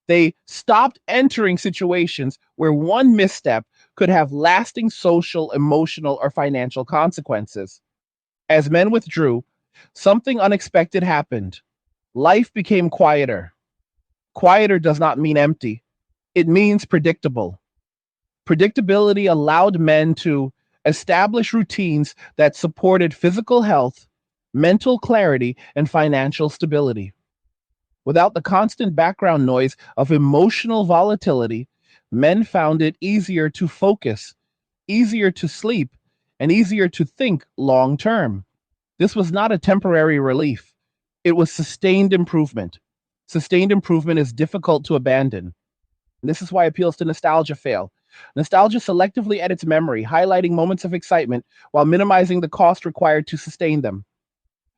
They stopped entering situations where one misstep could have lasting social, emotional, or financial consequences. As men withdrew, something unexpected happened. Life became quieter. Quieter does not mean empty, it means predictable. Predictability allowed men to establish routines that supported physical health, mental clarity, and financial stability. Without the constant background noise of emotional volatility, men found it easier to focus, easier to sleep, and easier to think long term. This was not a temporary relief, it was sustained improvement. Sustained improvement is difficult to abandon. And this is why appeals to nostalgia fail. Nostalgia selectively edits memory, highlighting moments of excitement while minimizing the cost required to sustain them.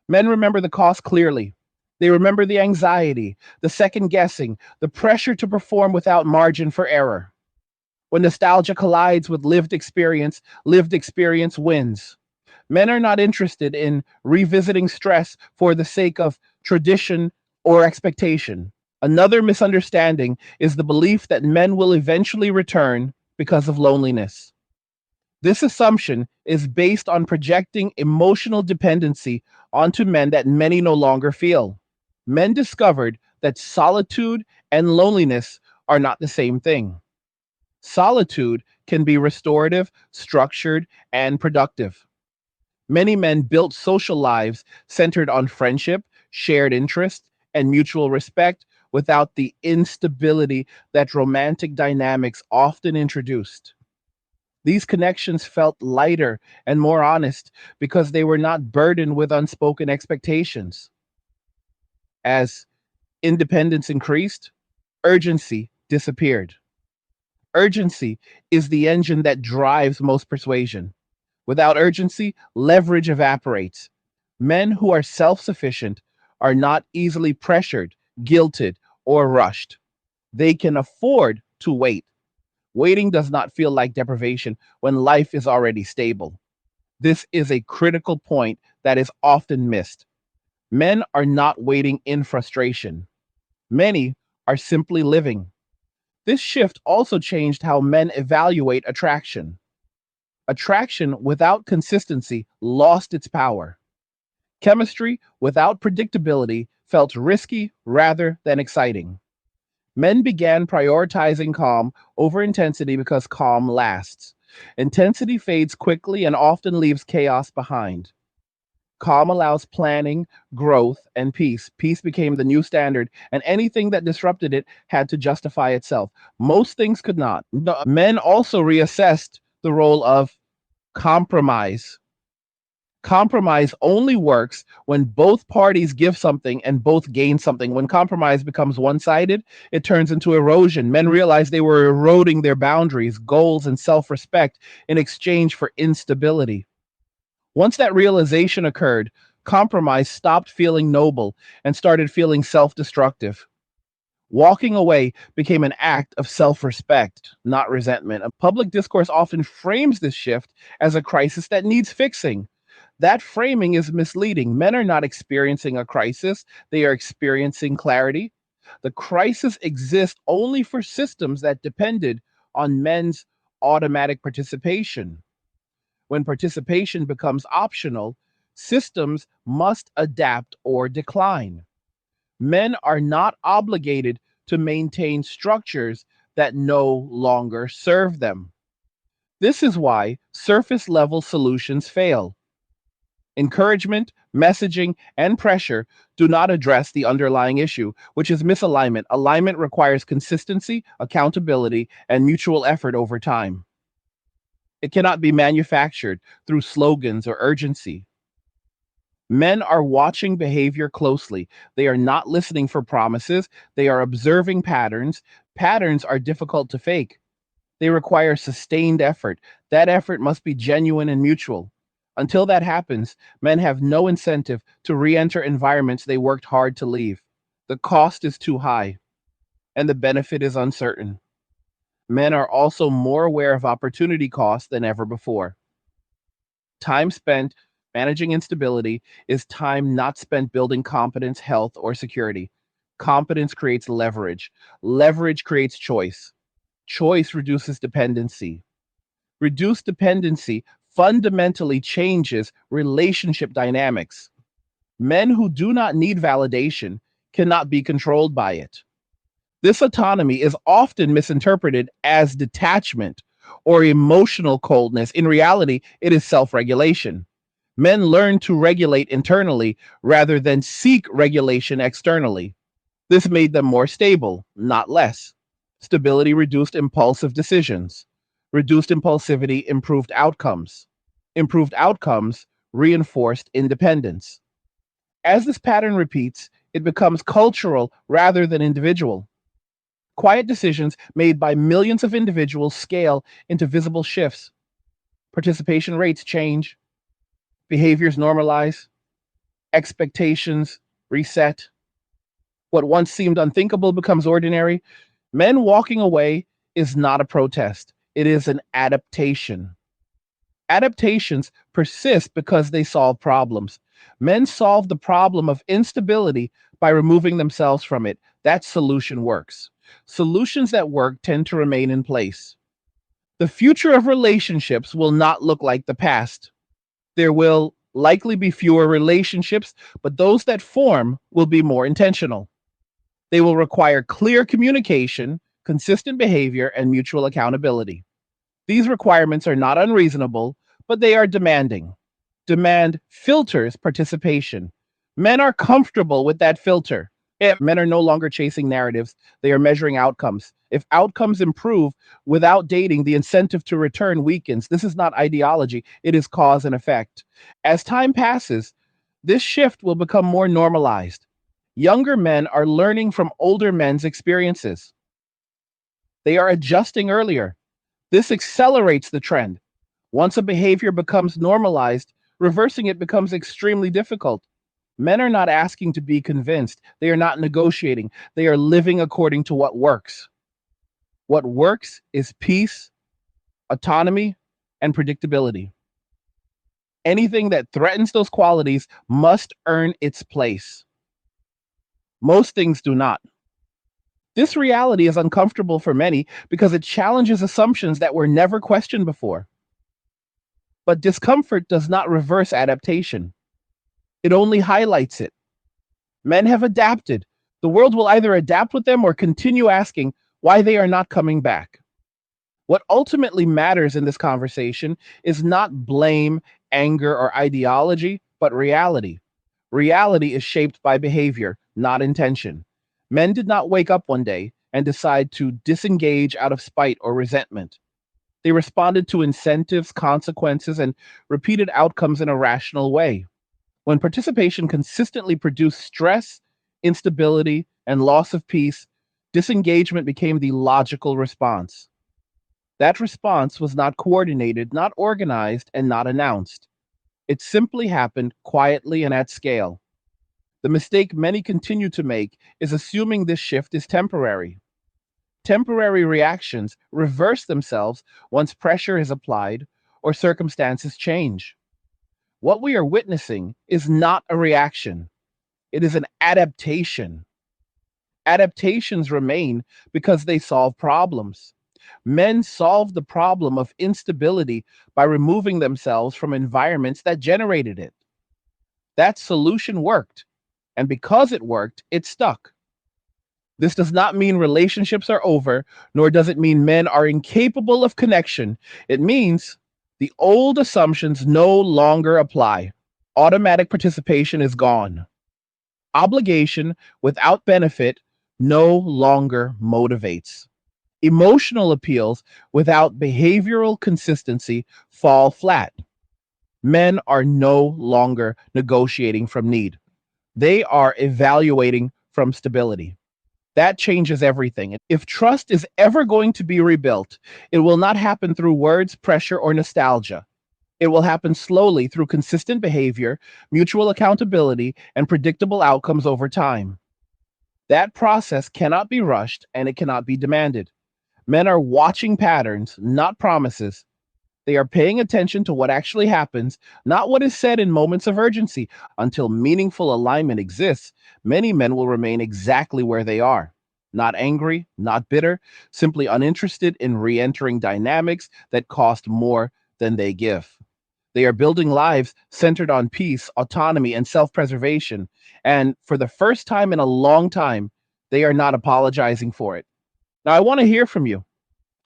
Men remember the cost clearly. They remember the anxiety, the second guessing, the pressure to perform without margin for error. When nostalgia collides with lived experience wins. Men are not interested in revisiting stress for the sake of tradition or expectation. Another misunderstanding is the belief that men will eventually return because of loneliness. This assumption is based on projecting emotional dependency onto men that many no longer feel. Men discovered that solitude and loneliness are not the same thing. Solitude can be restorative, structured, and productive. Many men built social lives centered on friendship, shared interest, and mutual respect without the instability that romantic dynamics often introduced. These connections felt lighter and more honest because they were not burdened with unspoken expectations. As independence increased, urgency disappeared. Urgency is the engine that drives most persuasion. Without urgency, leverage evaporates. Men who are self sufficient are not easily pressured, guilted, or rushed. They can afford to wait. Waiting does not feel like deprivation when life is already stable. This is a critical point that is often missed. Men are not waiting in frustration. Many are simply living. This shift also changed how men evaluate attraction. Attraction without consistency lost its power. Chemistry without predictability felt risky rather than exciting. Men began prioritizing calm over intensity because calm lasts. Intensity fades quickly and often leaves chaos behind. Calm allows planning, growth, and peace. Peace became the new standard, and anything that disrupted it had to justify itself. Most things could not. Men also reassessed the role of compromise. Compromise only works when both parties give something and both gain something. When compromise becomes one sided, it turns into erosion. Men realized they were eroding their boundaries, goals, and self respect in exchange for instability. Once that realization occurred, compromise stopped feeling noble and started feeling self destructive. Walking away became an act of self respect, not resentment. A public discourse often frames this shift as a crisis that needs fixing. That framing is misleading. Men are not experiencing a crisis, they are experiencing clarity. The crisis exists only for systems that depended on men's automatic participation. When participation becomes optional, systems must adapt or decline. Men are not obligated to maintain structures that no longer serve them. This is why surface level solutions fail. Encouragement, messaging, and pressure do not address the underlying issue, which is misalignment. Alignment requires consistency, accountability, and mutual effort over time. It cannot be manufactured through slogans or urgency. Men are watching behavior closely. They are not listening for promises. They are observing patterns. Patterns are difficult to fake. They require sustained effort. That effort must be genuine and mutual. Until that happens, men have no incentive to re enter environments they worked hard to leave. The cost is too high, and the benefit is uncertain. Men are also more aware of opportunity costs than ever before. Time spent managing instability is time not spent building competence, health, or security. Competence creates leverage. Leverage creates choice. Choice reduces dependency. Reduced dependency fundamentally changes relationship dynamics. Men who do not need validation cannot be controlled by it. This autonomy is often misinterpreted as detachment or emotional coldness. In reality, it is self regulation. Men learn to regulate internally rather than seek regulation externally. This made them more stable, not less. Stability reduced impulsive decisions. Reduced impulsivity improved outcomes. Improved outcomes reinforced independence. As this pattern repeats, it becomes cultural rather than individual. Quiet decisions made by millions of individuals scale into visible shifts. Participation rates change, behaviors normalize, expectations reset. What once seemed unthinkable becomes ordinary. Men walking away is not a protest, it is an adaptation. Adaptations persist because they solve problems. Men solve the problem of instability by removing themselves from it. That solution works. Solutions that work tend to remain in place. The future of relationships will not look like the past. There will likely be fewer relationships, but those that form will be more intentional. They will require clear communication, consistent behavior, and mutual accountability. These requirements are not unreasonable, but they are demanding. Demand filters participation. Men are comfortable with that filter. Men are no longer chasing narratives, they are measuring outcomes. If outcomes improve without dating, the incentive to return weakens. This is not ideology, it is cause and effect. As time passes, this shift will become more normalized. Younger men are learning from older men's experiences. They are adjusting earlier. This accelerates the trend. Once a behavior becomes normalized, reversing it becomes extremely difficult. Men are not asking to be convinced. They are not negotiating. They are living according to what works. What works is peace, autonomy, and predictability. Anything that threatens those qualities must earn its place. Most things do not. This reality is uncomfortable for many because it challenges assumptions that were never questioned before. But discomfort does not reverse adaptation, it only highlights it. Men have adapted. The world will either adapt with them or continue asking why they are not coming back. What ultimately matters in this conversation is not blame, anger, or ideology, but reality. Reality is shaped by behavior, not intention. Men did not wake up one day and decide to disengage out of spite or resentment. They responded to incentives, consequences, and repeated outcomes in a rational way. When participation consistently produced stress, instability, and loss of peace, disengagement became the logical response. That response was not coordinated, not organized, and not announced. It simply happened quietly and at scale. The mistake many continue to make is assuming this shift is temporary. Temporary reactions reverse themselves once pressure is applied or circumstances change. What we are witnessing is not a reaction, it is an adaptation. Adaptations remain because they solve problems. Men solve the problem of instability by removing themselves from environments that generated it. That solution worked, and because it worked, it stuck. This does not mean relationships are over, nor does it mean men are incapable of connection. It means the old assumptions no longer apply. Automatic participation is gone. Obligation without benefit no longer motivates. Emotional appeals without behavioral consistency fall flat. Men are no longer negotiating from need. They are evaluating from stability. That changes everything. If trust is ever going to be rebuilt, it will not happen through words, pressure, or nostalgia. It will happen slowly through consistent behavior, mutual accountability, and predictable outcomes over time. That process cannot be rushed and it cannot be demanded. Men are watching patterns, not promises. They are paying attention to what actually happens, not what is said in moments of urgency. Until meaningful alignment exists, many men will remain exactly where they are. Not angry, not bitter, simply uninterested in re entering dynamics that cost more than they give. They are building lives centered on peace, autonomy, and self preservation. And for the first time in a long time, they are not apologizing for it. Now, I want to hear from you.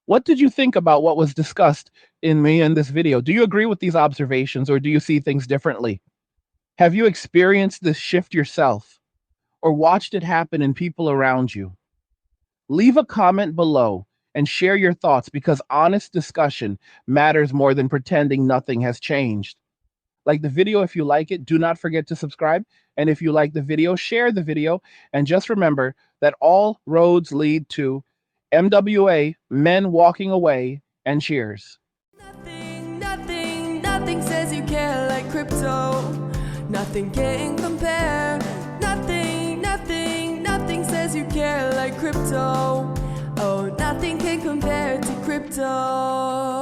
What did you think about what was discussed in me in this video? Do you agree with these observations or do you see things differently? Have you experienced this shift yourself or watched it happen in people around you? Leave a comment below and share your thoughts because honest discussion matters more than pretending nothing has changed. Like the video if you like it. Do not forget to subscribe. And if you like the video, share the video. And just remember that all roads lead to MWA, men walking away, and cheers. Nothing says you care like crypto. Nothing can compare. Nothing says you care like crypto. Oh, nothing can compare to crypto.